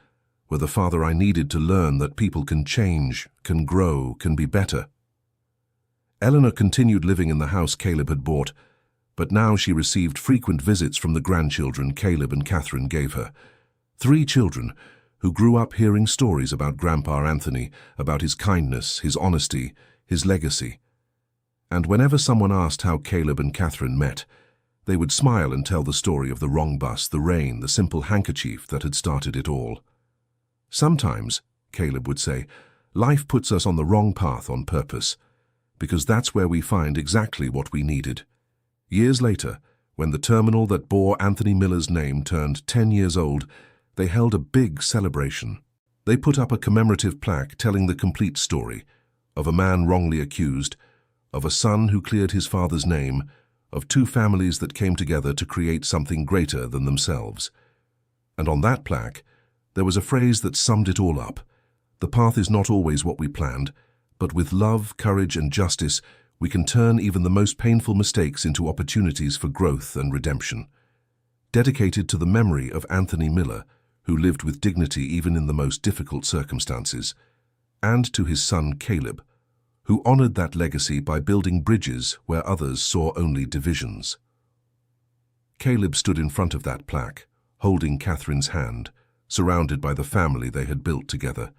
[SPEAKER 1] "were the father I needed to learn that people can change, can grow, can be better." Eleanor continued living in the house Caleb had bought, but now she received frequent visits from the grandchildren Caleb and Catherine gave her. 3 children who grew up hearing stories about Grandpa Anthony, about his kindness, his honesty, his legacy. And whenever someone asked how Caleb and Catherine met, they would smile and tell the story of the wrong bus, the rain, the simple handkerchief that had started it all. "Sometimes," Caleb would say, "life puts us on the wrong path on purpose, because that's where we find exactly what we needed." Years later, when the terminal that bore Anthony Miller's name turned 10 years old, they held a big celebration. They put up a commemorative plaque telling the complete story of a man wrongly accused, of a son who cleared his father's name, of 2 families that came together to create something greater than themselves. And on that plaque, there was a phrase that summed it all up. "The path is not always what we planned, but with love, courage, and justice, we can turn even the most painful mistakes into opportunities for growth and redemption." Dedicated to the memory of Anthony Miller, who lived with dignity even in the most difficult circumstances, and to his son Caleb, who honored that legacy by building bridges where others saw only divisions. Caleb stood in front of that plaque, holding Catherine's hand, surrounded by the family they had built together.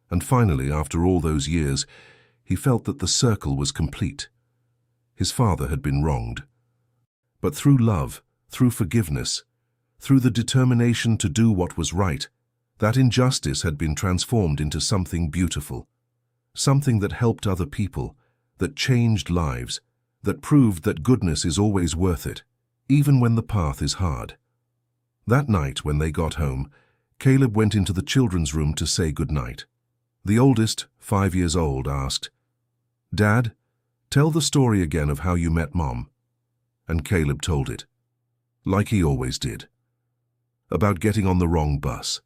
[SPEAKER 1] And finally, after all those years, he felt that the circle was complete. His father had been wronged. But through love, through forgiveness, through the determination to do what was right, that injustice had been transformed into something beautiful, something that helped other people, that changed lives, that proved that goodness is always worth it, even when the path is hard. That night, when they got home, Caleb went into the children's room to say goodnight. The oldest, 5 years old, asked, "Dad, tell the story again of how you met Mom." And Caleb told it, like he always did. About getting on the wrong bus.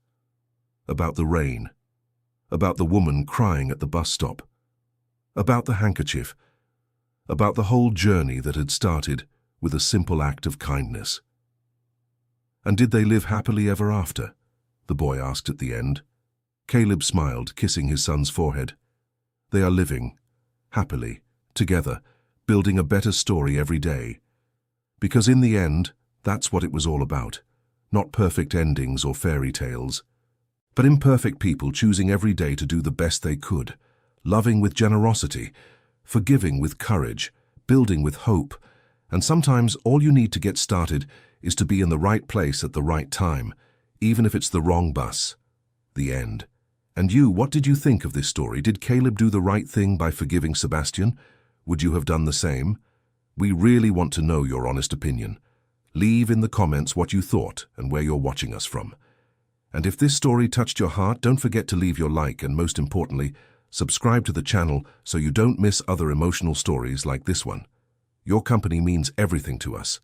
[SPEAKER 1] About the rain. About the woman crying at the bus stop. About the handkerchief. About the whole journey that had started with a simple act of kindness. "And did they live happily ever after?" the boy asked at the end. Caleb smiled, kissing his son's forehead. "They are living, happily, together, building a better story every day. Because in the end, that's what it was all about. Not perfect endings or fairy tales, but imperfect people choosing every day to do the best they could, loving with generosity, forgiving with courage, building with hope. And sometimes all you need to get started is to be in the right place at the right time, even if it's the wrong bus." The end. And you, what did you think of this story? Did Caleb do the right thing by forgiving Sebastian? Would you have done the same? We really want to know your honest opinion. Leave in the comments what you thought and where you're watching us from. And if this story touched your heart, don't forget to leave your like and, most importantly, subscribe to the channel so you don't miss other emotional stories like this one. Your company means everything to us.